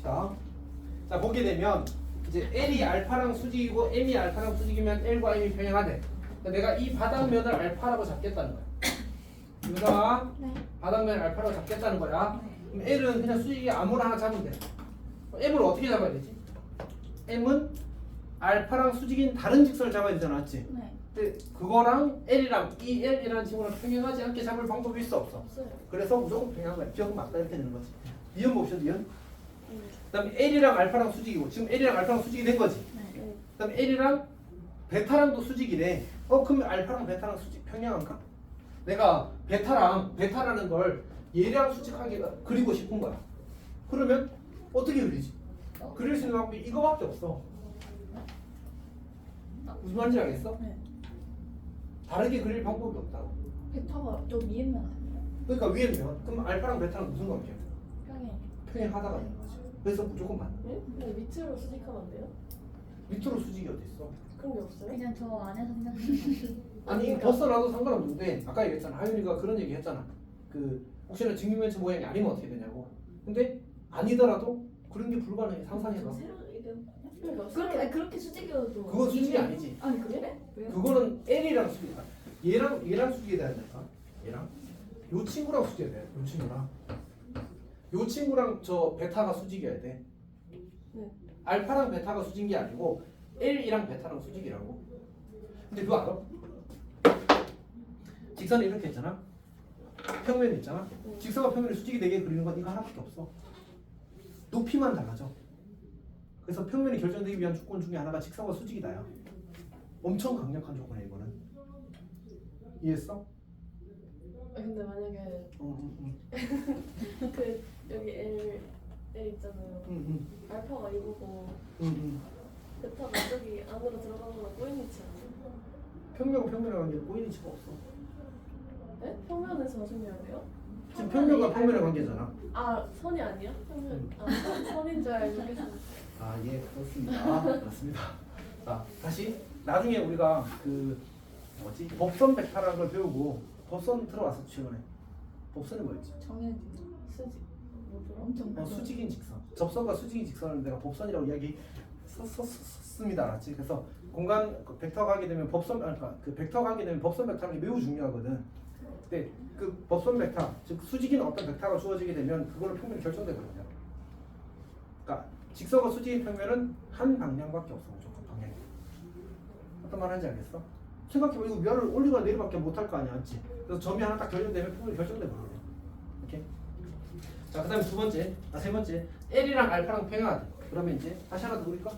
자, 보게 되면 이제 L이 알파랑 수직이고 M이 알파랑 수직이면 L과 M이 평행하대. 그러니까 내가 이 바닥면을 알파라고 잡겠다는 거야. 유성아, 네. 바닥면을 알파라고 잡겠다는 거야. 그럼 L은 그냥 수직이 아무나 하나 잡으면 돼. M을 어떻게 잡아야 되지? M은 알파랑 수직인 다른 직선을 잡아야 되잖아, 맞지? 네. 근데 그거랑 L이랑 이 L이라는 친구랑 평행하지 않게 잡을 방법이 있어 없어? 없어요. 그래서 무조건 평행한 거야. 기억은 맞다 이렇게 되는 거지. 니은 봅시다, 니은. 그다음에 L이랑 알파랑 수직이고 지금 L이랑 알파랑 수직이 된 거지. 네. 그다음에 L이랑 베타랑도 수직이래. 그러면 알파랑 베타랑 수직 평행한가? 내가 베타라는 걸 얘랑 수직하게 그리고 싶은 거야. 그러면 어떻게 그리지? 그릴 수 있는 방법이 이거밖에 없어. 무슨 말인지 알겠어? 네. 다르게 그릴 방법이 없다고. 베타가 저 위에면 아니에요? 그러니까 위에면 그럼 알파랑 베타랑 무슨 관계야? 평행. 평행하다가 되는 거지. 그래서 무조건 맞는 거야. 네? 근데 밑으로 수직하면 안 돼요? 밑으로 수직이 어디 있어? 그런 게 없어요? 그냥 저 안에서 생각하는 아니 그러니까. 벗어나도 상관없는데 아까 얘기했잖아. 하윤이가 그런 얘기 했잖아. 그 혹시나 직육면체 모양이 아니면 어떻게 되냐고. 근데 아니더라도 그런 게 불가능해. 상상해봐. 새로 이름 아니야? 그러니까 그렇게 수직이어도 그건 수직이 아니지. 아니 그래? 왜요? 그거는 L이랑 수직이야. 얘랑 수직이 돼야 될까? 얘랑 요 친구랑 수직이 돼야 돼. 요 친구랑 요 친구랑 저 베타가 수직이어야 돼. 네. 알파랑 베타가 수직인 게 아니고 L이랑 베타랑 수직이라고. 근데 그거 알아? 직선이 이렇게 있잖아. 평면이 있잖아. 직선과 평면이 수직이 되게 그리는 건 이거 하나밖에 없어. 높이만 달라져. 그래서 평면이 결정되기 위한 조건 중에 하나가 직선과 수직이다야. 엄청 강력한 조건이야 이거는. 이해했어? 근데 만약에 응. 그 여기 L 있잖아요. 알파가 이거고 베타가 저기 안으로 들어간 거랑 꼬인 위치 아니에요? 평면과 평면의 관계는 꼬인 위치가 없어. 네? 평면에서 정리해야 돼요? 지금 평면과 평면의 관계잖아. 아 선이 아니야? 평면 선인 줄 알고 계속 아, 예, 그렇습니다. 그렇습니다. 자, 다시 나중에 우리가 그 뭐지 법선 벡터라는 걸 배우고 법선 들어왔어 최근에. 법선이 뭐였지? 정해진 수직 뭐더라? 엄청 수직인 직선. 접선과 수직인 직선을 내가 법선이라고 썼습니다, 알았지? 그래서 공간 그 벡터가 하게 되면 법선, 그러니까 그 벡터가 하게 되면 법선 벡터라는 게 매우 중요하거든. 근데 그 법선 벡터, 즉 수직인 어떤 벡터가 주어지게 되면 그걸로 평면이 결정되거든요. 그러니까 직선과 수직인 평면은 한 방향밖에 없어, 무조건 방향이. 어떤 말 하는지 알겠어? 생각해봐, 이거 위아래를 올리거나 내리밖에 못할 거 아니야, 맞지? 그래서 점이 하나 딱 결정되면 평면이 결정돼 버리네. 오케이? 자, 그다음에 세 번째, L이랑 알파랑 평행하다. 그러면 이제 다시 하나 더 그릴까?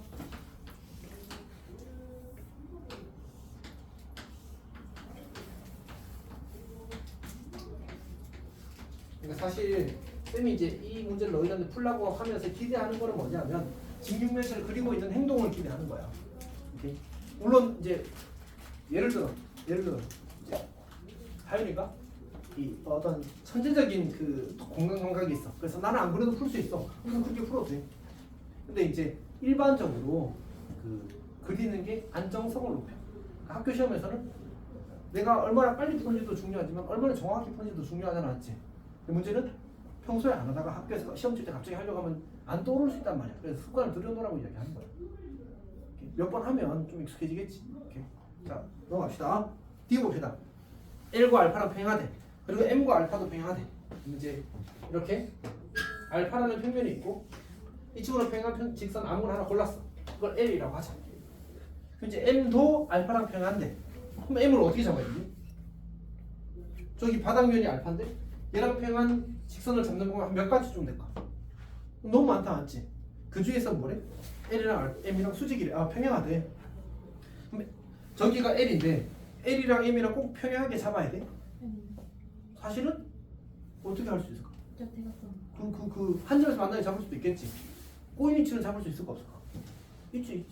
그러니까 사실 쌤이 이제 이 문제를 너희한테 풀라고 하면서 기대하는 거는 뭐냐면 직육면체를 그리고 있는 행동을 기대하는 거야. 오케이? 물론 이제 예를 들어 이제 하윤이가 이 어떤 천재적인 그 공간 감각이 있어. 그래서 나는 안 그래도 풀 수 있어. 그럼 그렇게 풀어도 돼. 근데 이제 일반적으로 그 그리는 게 안정성을 높여. 그러니까 학교 시험에서는 내가 얼마나 빨리 푸는지도 중요하지만 얼마나 정확히 푸는지도 중요하잖아, 맞지? 근데 문제는 평소에 안 하다가 학교에서 시험 칠 때 갑자기 하려고 하면 안 떠오를 수 있단 말이야. 그래서 습관을 들여놓으라고 이야기하는 거야. 몇 번 하면 좀 익숙해지겠지. 이렇게. 자, 넘어갑시다. D 봅시다. L과 알파랑 평행하대. 그리고 M과 알파도 평행하대. 이제 이렇게 알파라는 평면이 있고 이 친구는 평행한 직선 아무거나 하나 골랐어. 그걸 L이라고 하자. 그럼 이제 M도 알파랑 평행한데 그럼 M을 어떻게 잡아야 되지? 저기 바닥면이 알파인데 얘랑 평행한 직선을 잡는 방법 몇 가지 좀 될까? 너무 많다 맞지? 그 중에서 뭐래? L이랑 M이랑 수직이래. 아 평행하대. 그럼 저기가 L인데 L이랑 M이랑 꼭 평행하게 잡아야 돼? 사실은 어떻게 할 수 있을까? 저 대각선. 한 점에서 만나게 잡을 수도 있겠지. 꼬인 위치는 잡을 수 있을까 없을까? 있지.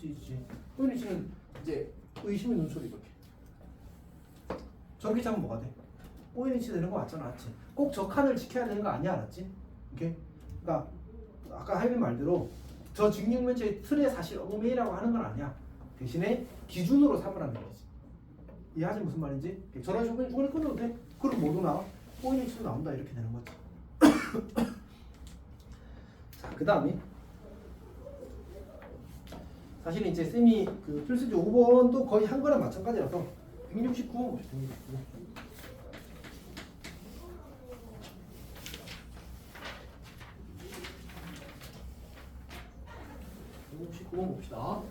꼬인 위치는 이제 의심의 눈초리 이렇게. 저렇게 잡으면 뭐가 돼? 꼬인 위치 되는 거 맞잖아, 맞지? 꼭 저 칸을 지켜야 되는 거 아니야, 알았지? 이렇게. 그러니까 아까 하이민 말대로 저 직육면체의 틀에 사실 엉매이라고 하는 건 아니야. 대신에 기준으로 삼으라는 얘기지. 이해하지 무슨 말인지? 저런 식으로 중간에 끊어도 돼. 그럼 뭐도 나와? 꼬인 위치도 나온다 이렇게 되는 거지. 자, 그 다음에 사실 이제 쌤이 그 필수지 5번도 거의 한 거랑 마찬가지라서 169번 봅시다. 169번 봅시다.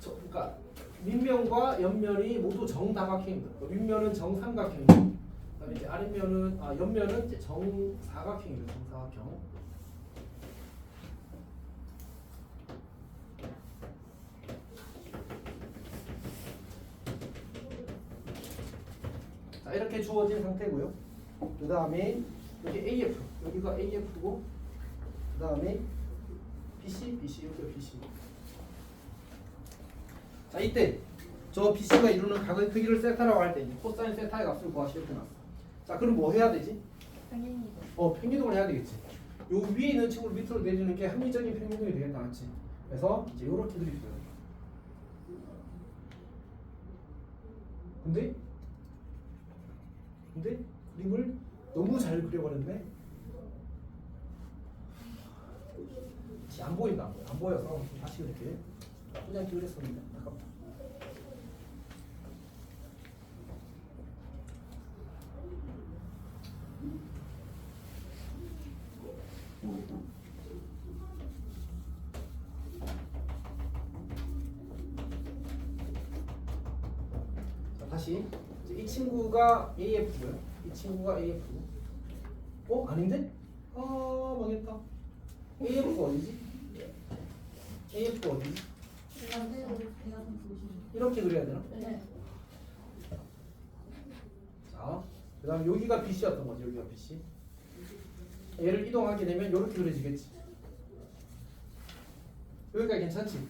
그러니까 밑면과 옆면이 모두 정다각형입니다. 윗면은 정삼각형이고 그다음에 이제 아랫면은 옆면은 이제 정사각형입니다. 정사각형. 자, 이렇게 주어진 상태고요. 그 다음에 여기 AF, 여기가 AF고 그 다음에 BC, 여기가 BC. 자, 이때 저 BC가 이루는 각의 크기를 세타라고 할 때 이제 코사인 세타의 값을 구하시 이렇게 나왔어. 자, 그럼 뭐 해야 되지? 당연히 평균이동을 해야 되겠지. 요 위에 있는 친구를 밑으로 내주는 게 합리적인 평균이동이 되겠다, 맞지? 그래서 이제 요렇게 그리셔야 돼. 근데 그림을 너무 잘 그려버렸네. 안 보인다. 안 보여서 다시 이렇게 그냥 그렸었는데 아깝다. 자, 다시 이제 이 친구가 AF고요. 이 친구가 AF고. 아닌데? 망했다. AF가 어디지? AF가 어디지? 대각선 보시면. 이렇게 그려야 되나? 네. 자, 그 다음에 여기가 BC였던 거지. 여기가 BC. 얘를 이동하게 되면 이렇게 그려지겠지. 여기가 괜찮지?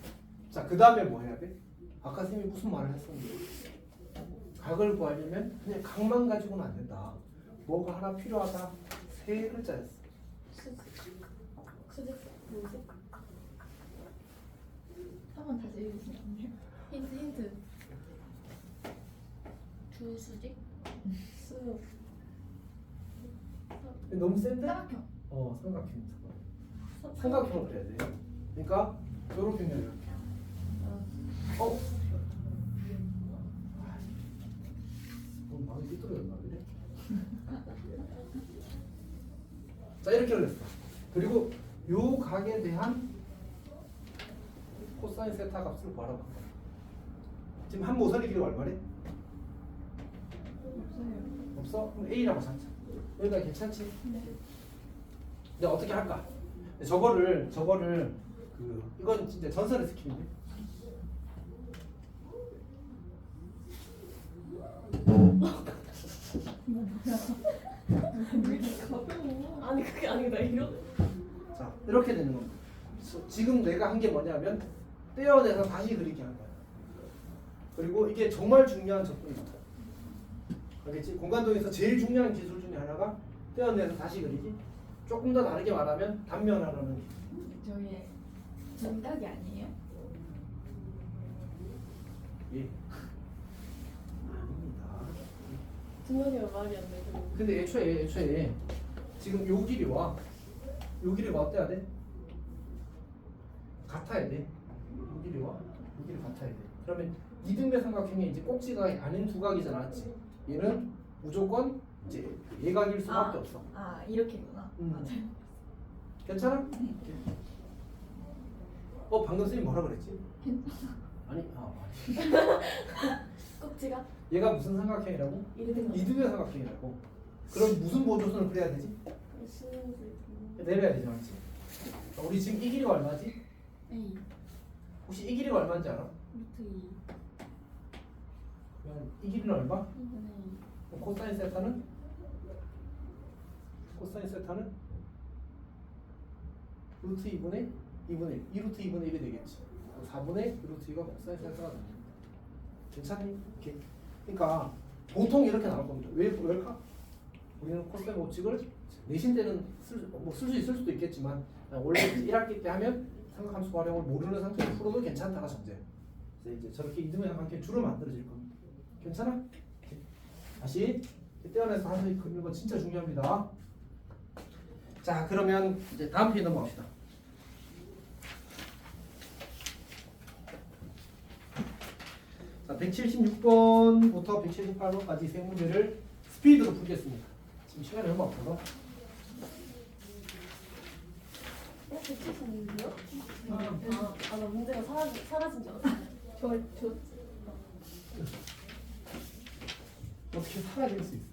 자, 그 다음에 뭐 해야 돼? 아까 선생님이 무슨 말을 했었는데 각을 구하려면 그냥 각만 가지고는 안 된다. 뭐가 하나 필요하다. 세 글자였어. 수직 뭐지? 한번 다시 읽으시면 힌트. 두 수직? 수. 너무 센데? 삼각형. 삼각형. 삼각형을 그려야 돼. 그러니까 요렇게 그냥 이렇게. 마음이 삐뚤어졌나 그래? 자, 이렇게 그렸어. 그리고 요 각에 대한 코사인 세타 값을 구하라고 한 거야. 지금 한 모서리 길이가 얼마래? 없어요. 없어? 그럼 A라고 잡자. 여기가 괜찮지? 네. 근데 어떻게 할까? 저거를 이건 진짜 전설의 스킬인데. 아니 그게 아니다 이러. 자, 이렇게 되는 겁니다. 지금 내가 한 게 뭐냐면 떼어내서 다시 그리기 한 거야. 그리고 이게 정말 중요한 접근이다. 알겠지? 공간동에서 제일 중요한 기술 중에 하나가 떼어내서 다시 그리기. 조금 더 다르게 말하면 단면화라는 기술. 저기 정각이 아니에요? 예. 아닙니다. 뒷머리가 말이 안 돼. 그리고. 근데 애초에 지금 요 길이와 요 길이가 어때야 돼? 같아야 돼. 요 길이와 여기를 같아야 돼. 그러면 이등변 삼각형이 이제 꼭지가 아닌 두각이잖아, 맞지? 얘는 무조건 이제 예각일 수밖에 없어. 아 이렇게구나. 괜찮아? 방금 선생님 뭐라 그랬지? 아니, 아니. 꼭지가 얘가 무슨 삼각형이라고? 이등변. 이등변 삼각형이라고. 그럼 무슨 보조선을 그려야 되지? 내려야 되지, 맞지? 우리 지금 이 길이가 얼마지? A 혹시 이 길이가 얼마인지 알아? 루트 2 그러면 이 길이는 얼마? 2분의 2 코사인 세타는? 코사인 세타는? 루트 2분의 2분의 1, 2루트 2분의 1이 되겠지. 4분의 루트 2가 코사인 세타가 됩니다. 괜찮니? 이렇게. 그러니까 보통 이렇게 나올 겁니다. 왜일까? 우리는 코사인 법칙을 내신 때는 쓸 수 있을 수도 있겠지만 원래 1학기 때 하면 삼각함수 활용을 모르는 상태에서 풀어도 괜찮다가 전제예요. 그래서 이제 저렇게 이등변 삼각형의 줄을 만들어질 겁니다. 괜찮아? 다시 떼어내서 하나씩 그리는 거 진짜 중요합니다. 자, 그러면 이제 다음 페이지 넘어갑시다. 자, 176번부터 178번까지 세 문제를 스피드로 풀겠습니다. 지금 시간이 얼마 없어서. 173인데요? 나 문제가 사라진 줄 알았어. 저 어떻게 사라질 수 있어?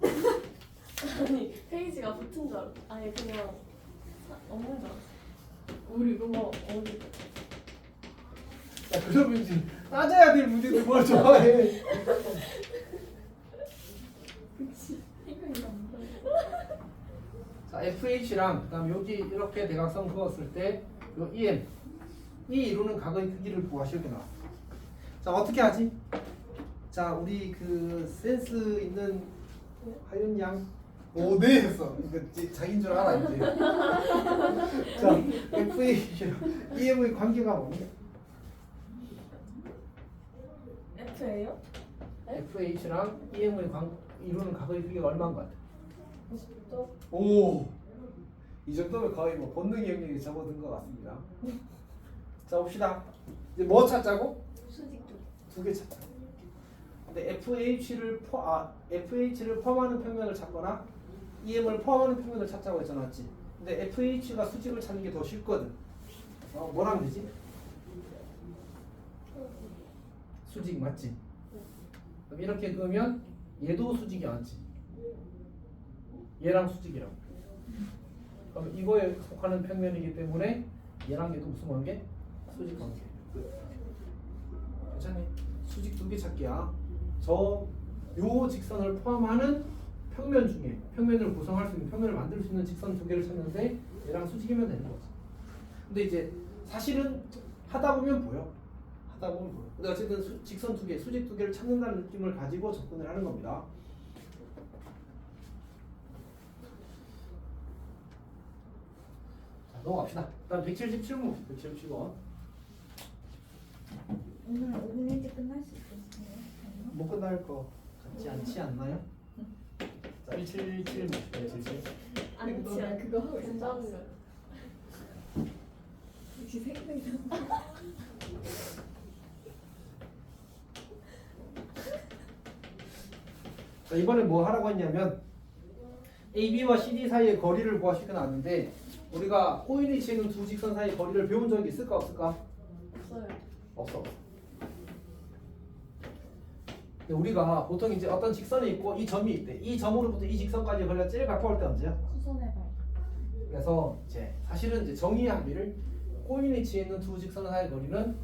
아니 페이지가 붙은 줄 알았어. 아니 그냥 없는 줄 알았어. 우리 이거 어디? 야, 그러면 이제 따져야 될 문제들 뭘 좋아해? 생각이 안 나. 자, FH랑 그다음 여기 이렇게 대각선 그었을 때 요 EM 이 이루는 각의 크기를 구하시오 이렇게 나와. 자, 어떻게 하지? 자, 우리 그 센스 있는 하윤 양. 오, 네 했어. 이거 자기인 줄 알아 이제. 자, FH랑 EM의 관계가 뭐냐? F예요? FH랑 EM의 이루는 각의 크기가 얼마인 것 같아? 50도? 오, 이 정도면 거의 뭐 본능 영역에 접어든 것 같습니다. 자, 봅시다. 이제 뭐 찾자고? 수직도. 두 개 찾자. 근데 FH를 포함하는 평면을 찾거나 EM을 포함하는 평면을 찾자고 했잖아, 맞지? 근데 FH가 수직을 찾는 게 더 쉽거든. 뭘 하면 되지? 수직 맞지? 그럼 이렇게 그으면 얘도 수직이 맞지? 얘랑 수직이라고. 그럼 이거에 속하는 평면이기 때문에 얘랑 얘도 무슨 관계? 수직 관계. 괜찮니? 수직 두 개 찾기야. 요 직선을 포함하는 평면 중에 평면을 구성할 수 있는 평면을 만들 수 있는 직선 두 개를 찾는데 얘랑 수직이면 되는 거지. 근데 이제 사실은 하다 보면 보여. 근데 어쨌든 직선 두 개, 수직 두 개를 찾는다는 느낌을 가지고 접근을 하는 겁니다. 자, 넘어갑시다. 다음 177번. 177번. 오늘 5분 일찍 끝날 수 있겠어요? 못 끝날 거 같지 않지 않나요? 자, 177. 아니 너 나 그거 하고 있어. 된다는 거. 역시 생각이 나. 자, 이번에 뭐 하라고 했냐면 AB와 CD 사이의 거리를 구하시켜 나왔는데 우리가 코인이 치는 두 직선 사이의 거리를 배운 적이 있을까 없을까? 없어요. 없어. 근데 우리가 보통 이제 어떤 직선이 있고 이 점이 있대. 이 점으로부터 이 직선까지 거리가 제일 가까울 때 언제야? 수선의 발 그래서 이제 사실은 이제 정의의 합의를 코인 위치에 있는 두 직선 사이의 거리는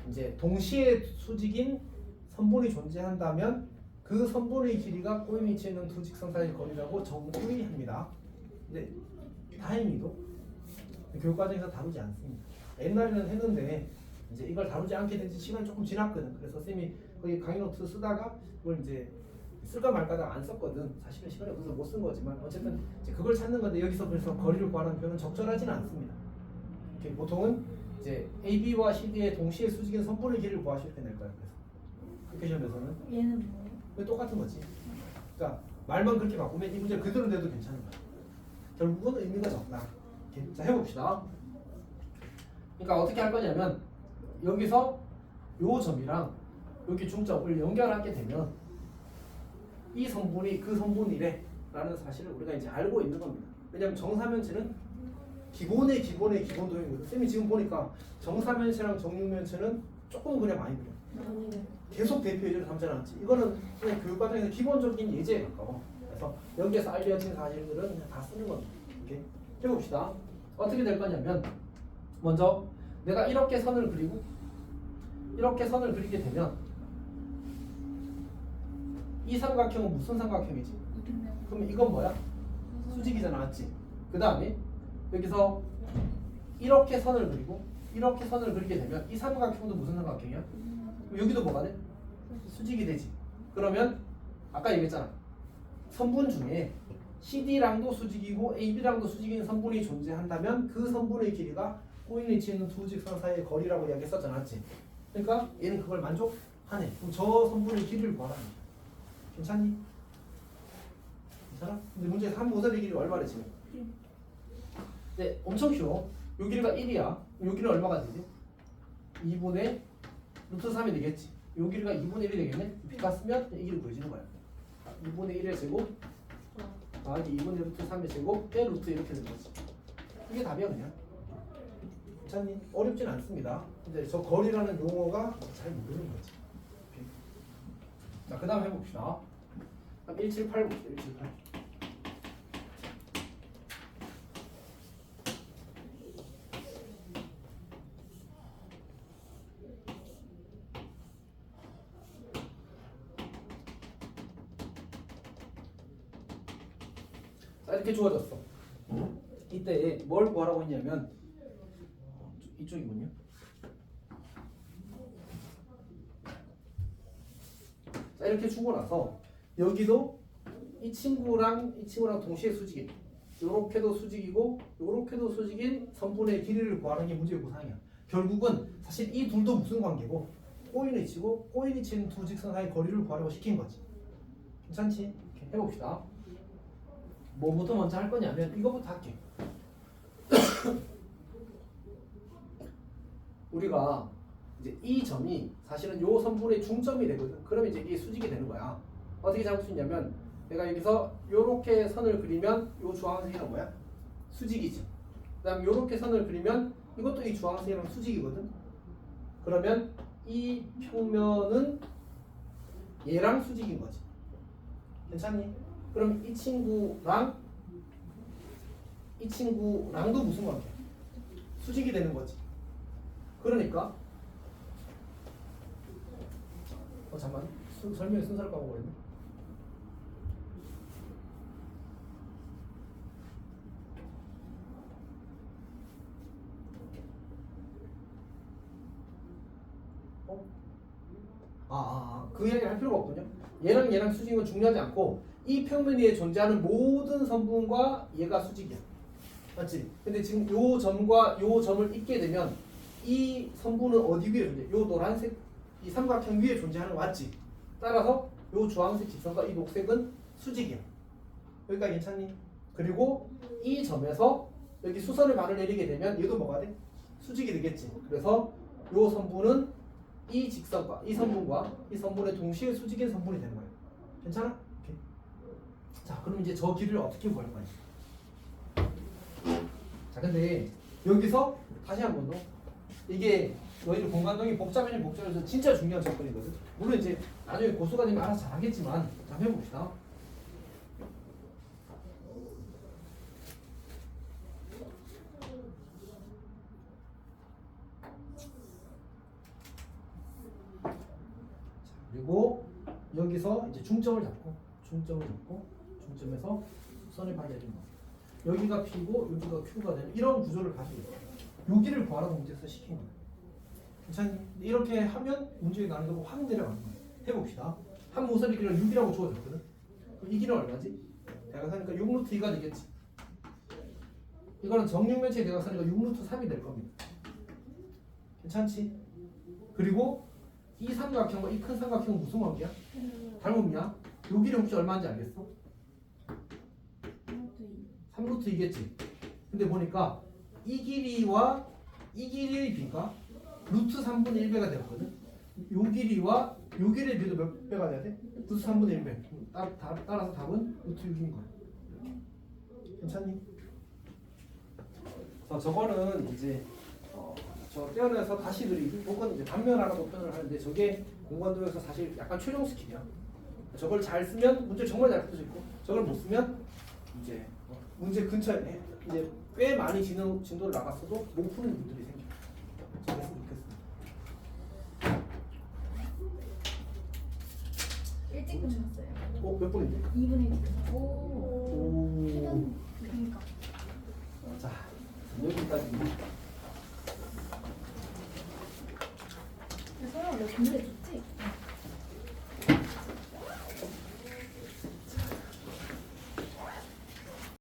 이제 동시에 수직인 선분이 존재한다면 그 선분의 길이가 코인 위치에 있는 두 직선 사이의 거리라고 정의합니다. 근데 다행히도 교육과정에서 다루지 않습니다. 옛날에는 했는데 이제 이걸 다루지 않게 된 지 시간이 조금 지났거든. 그래서 쌤이 거기 강의 노트 쓰다가 그걸 이제 쓸까 말까 안 썼거든. 사실은 시간이 없어서 못 쓴 거지만 어쨌든 이제 그걸 찾는 건데 여기서 그래서 거리를 구하는 표현은 적절하지는 않습니다. 이렇게 보통은 이제 AB와 CD의 동시에 수직인 선분의 길이를 구하실 때 낼 거예요. 그래서 그렇게 시험에서는 얘는 뭐예요? 왜 똑같은 거지? 그러니까 말만 그렇게 바꾸면 이 문제 그대로 내도 괜찮은 거야. 결국은 의미가 적다. 이렇게. 자, 해봅시다. 그러니까 어떻게 할 거냐면 여기서 요 점이랑 여기 중점을 연결하게 되면 이 성분이 그 성분이래 라는 사실을 우리가 이제 알고 있는 겁니다. 왜냐면 정사면체는 기본의 기본도형이거든. 쌤이 지금 보니까 정사면체랑 정육면체는 조금 그냥 많이 그려. 계속 대표 예제를 삼지 않았지. 이거는 그냥 교육과정에서 기본적인 예제에 가까워. 그래서 여기에서 알려진 사실들은 그냥 다 쓰는 겁니다. 이렇게 해봅시다. 어떻게 될 거냐면 먼저 내가 이렇게 선을 그리고 이렇게 선을 그리게 되면 이 삼각형은 무슨 삼각형이지? 그러면 이건 뭐야? 수직이잖아, 맞지? 그 다음에 여기서 이렇게 선을 그리고 이렇게 선을 그리게 되면 이 삼각형도 무슨 삼각형이야? 그럼 여기도 뭐가 돼? 수직이 되지. 그러면 아까 얘기했잖아. 선분 중에 CD랑도 수직이고 AB랑도 수직인 선분이 존재한다면 그 선분의 길이가 꼬인 위치에 있는 두 직선 사이의 거리라고 이야기했었잖아, 맞지? 그러니까 얘는 그걸 만족하네. 그럼 저 선분의 길이를 구하라는 거야. 괜찮니? 괜찮아? 근데 문제에서 한 모서리 길이 얼마래 지금? 네, 엄청 쉬워. 요 길이가 1이야. 요 길이는 얼마가 되지? 2분의 루트 3이 되겠지. 요 길이가 2분의 1이 되겠네? b가 쓰면 이 길이 보여지는 거야. 2분의 1의 제곱 더하기 2분의 루트 3의 제곱 빼 루트 이렇게 되는 거지. 이게 답이야 그냥. 괜찮니? 어렵진 않습니다. 근데 저 거리라는 용어가 잘 모르는 거지. 오케이. 자, 그 다음 해봅시다. 178 봅시다. 178. 자, 이렇게 주어졌어. 이때 뭘 구하라고 했냐면 이쪽이군요. 자, 이렇게 주고 나서 여기도 이 친구랑 동시에 수직이 요렇게도 수직이고 요렇게도 수직인 선분의 길이를 구하는 게 문제의 고상이야. 결국은 사실 이 둘도 무슨 관계고 꼬인 위치고 꼬인 위치는 두 직선 사이 거리를 구하려고 시킨 거지. 괜찮지? 이렇게 해봅시다. 뭐부터 먼저 할 거냐면 이거부터 할게. 우리가 이제 이 점이 사실은 요 선분의 중점이 되거든. 그러면 이제 이게 수직이 되는 거야. 어떻게 잡을 수 있냐면 내가 여기서 요렇게 선을 그리면 요 주황색이란 뭐야? 수직이지. 그다음 요렇게 선을 그리면 이것도 이 주황색이랑 수직이거든. 그러면 이 평면은 얘랑 수직인 거지. 괜찮니? 그럼 이 친구랑도 무슨 관계야? 수직이 되는 거지. 그러니까 잠깐만 설명의 순서를 까먹어버렸네. 그 이야기를 할 필요가 없군요. 얘랑 수직인 건 중요하지 않고 이 평면 위에 존재하는 모든 선분과 얘가 수직이야. 맞지? 근데 지금 요 점과 요 점을 잇게 되면 이 선분은 어디 위에 존재해? 요 노란색 이 삼각형 위에 존재하는 거 맞지? 따라서 요 주황색 직선과 이 녹색은 수직이야. 여기까지 괜찮니? 그리고 이 점에서 여기 수선을 반을 내리게 되면 얘도 뭐가 돼? 수직이 되겠지. 그래서 요 선분은 이 직선과 이 선분과 이 선분의 동시에 수직인 선분이 되는 거예요. 괜찮아? 오케이. 자, 그럼 이제 저 길이를 어떻게 구할 거야? 자, 근데 여기서 다시 한 번 더 이게 너희들 공간동이 복잡해진 복잡해서 진짜 중요한 접근이거든. 물론 이제 나중에 고수가 되면 알아서 잘하겠지만 자, 해봅시다. 그리고 여기서 이제 중점을 잡고 중점에서 선을 발견해준 거. 여기가 P고 여기가 Q가 되는 이런 구조를 가지고 있어요. 여기를 구하라고 문제에서 시킨 거예요. 괜찮니? 이렇게 하면 문제의 난이도가 확 내려가는 거예요. 해봅시다. 한 모서리 길이가 6이라고 주어졌거든. 그럼 이 길이는 얼마지? 대각선이니까 6루트 2가 되겠지. 이거는 정육면체의 대각선이니까 6루트 3이 될 겁니다. 괜찮지? 그리고 이 삼각형과 이 큰 삼각형은 무슨 관계야? 닮음이야. 요 길이 혹시 얼마인지 알겠어? 3루트 2겠지. 근데 보니까 이 길이와 이 길이의 비가 루트 3분의 1배가 되었거든. 요 길이와 요 길이의 비도 몇 배가 돼야 돼? 루트 3분의 1배. 따라서 답은 루트 6인 거야. 괜찮니? 저거는 이제 저 떼어내서 다시 그리기 혹은 이제 단면하라고 표현을 하는데 저게 공간도에서 사실 약간 최종 스킬이야. 저걸 잘 쓰면 문제 정말 잘 풀 수 있고 저걸 못 쓰면 이제 문제 근처에 이제 꽤 많이 진도를 나갔어도 못 푸는 일들이 생겨. 잘했으면 좋겠습니다. 일찍 끝났어요. 몇 분인데? 2분의 1. 오. 그러니까. 자, 여기까지. 설마 내 근데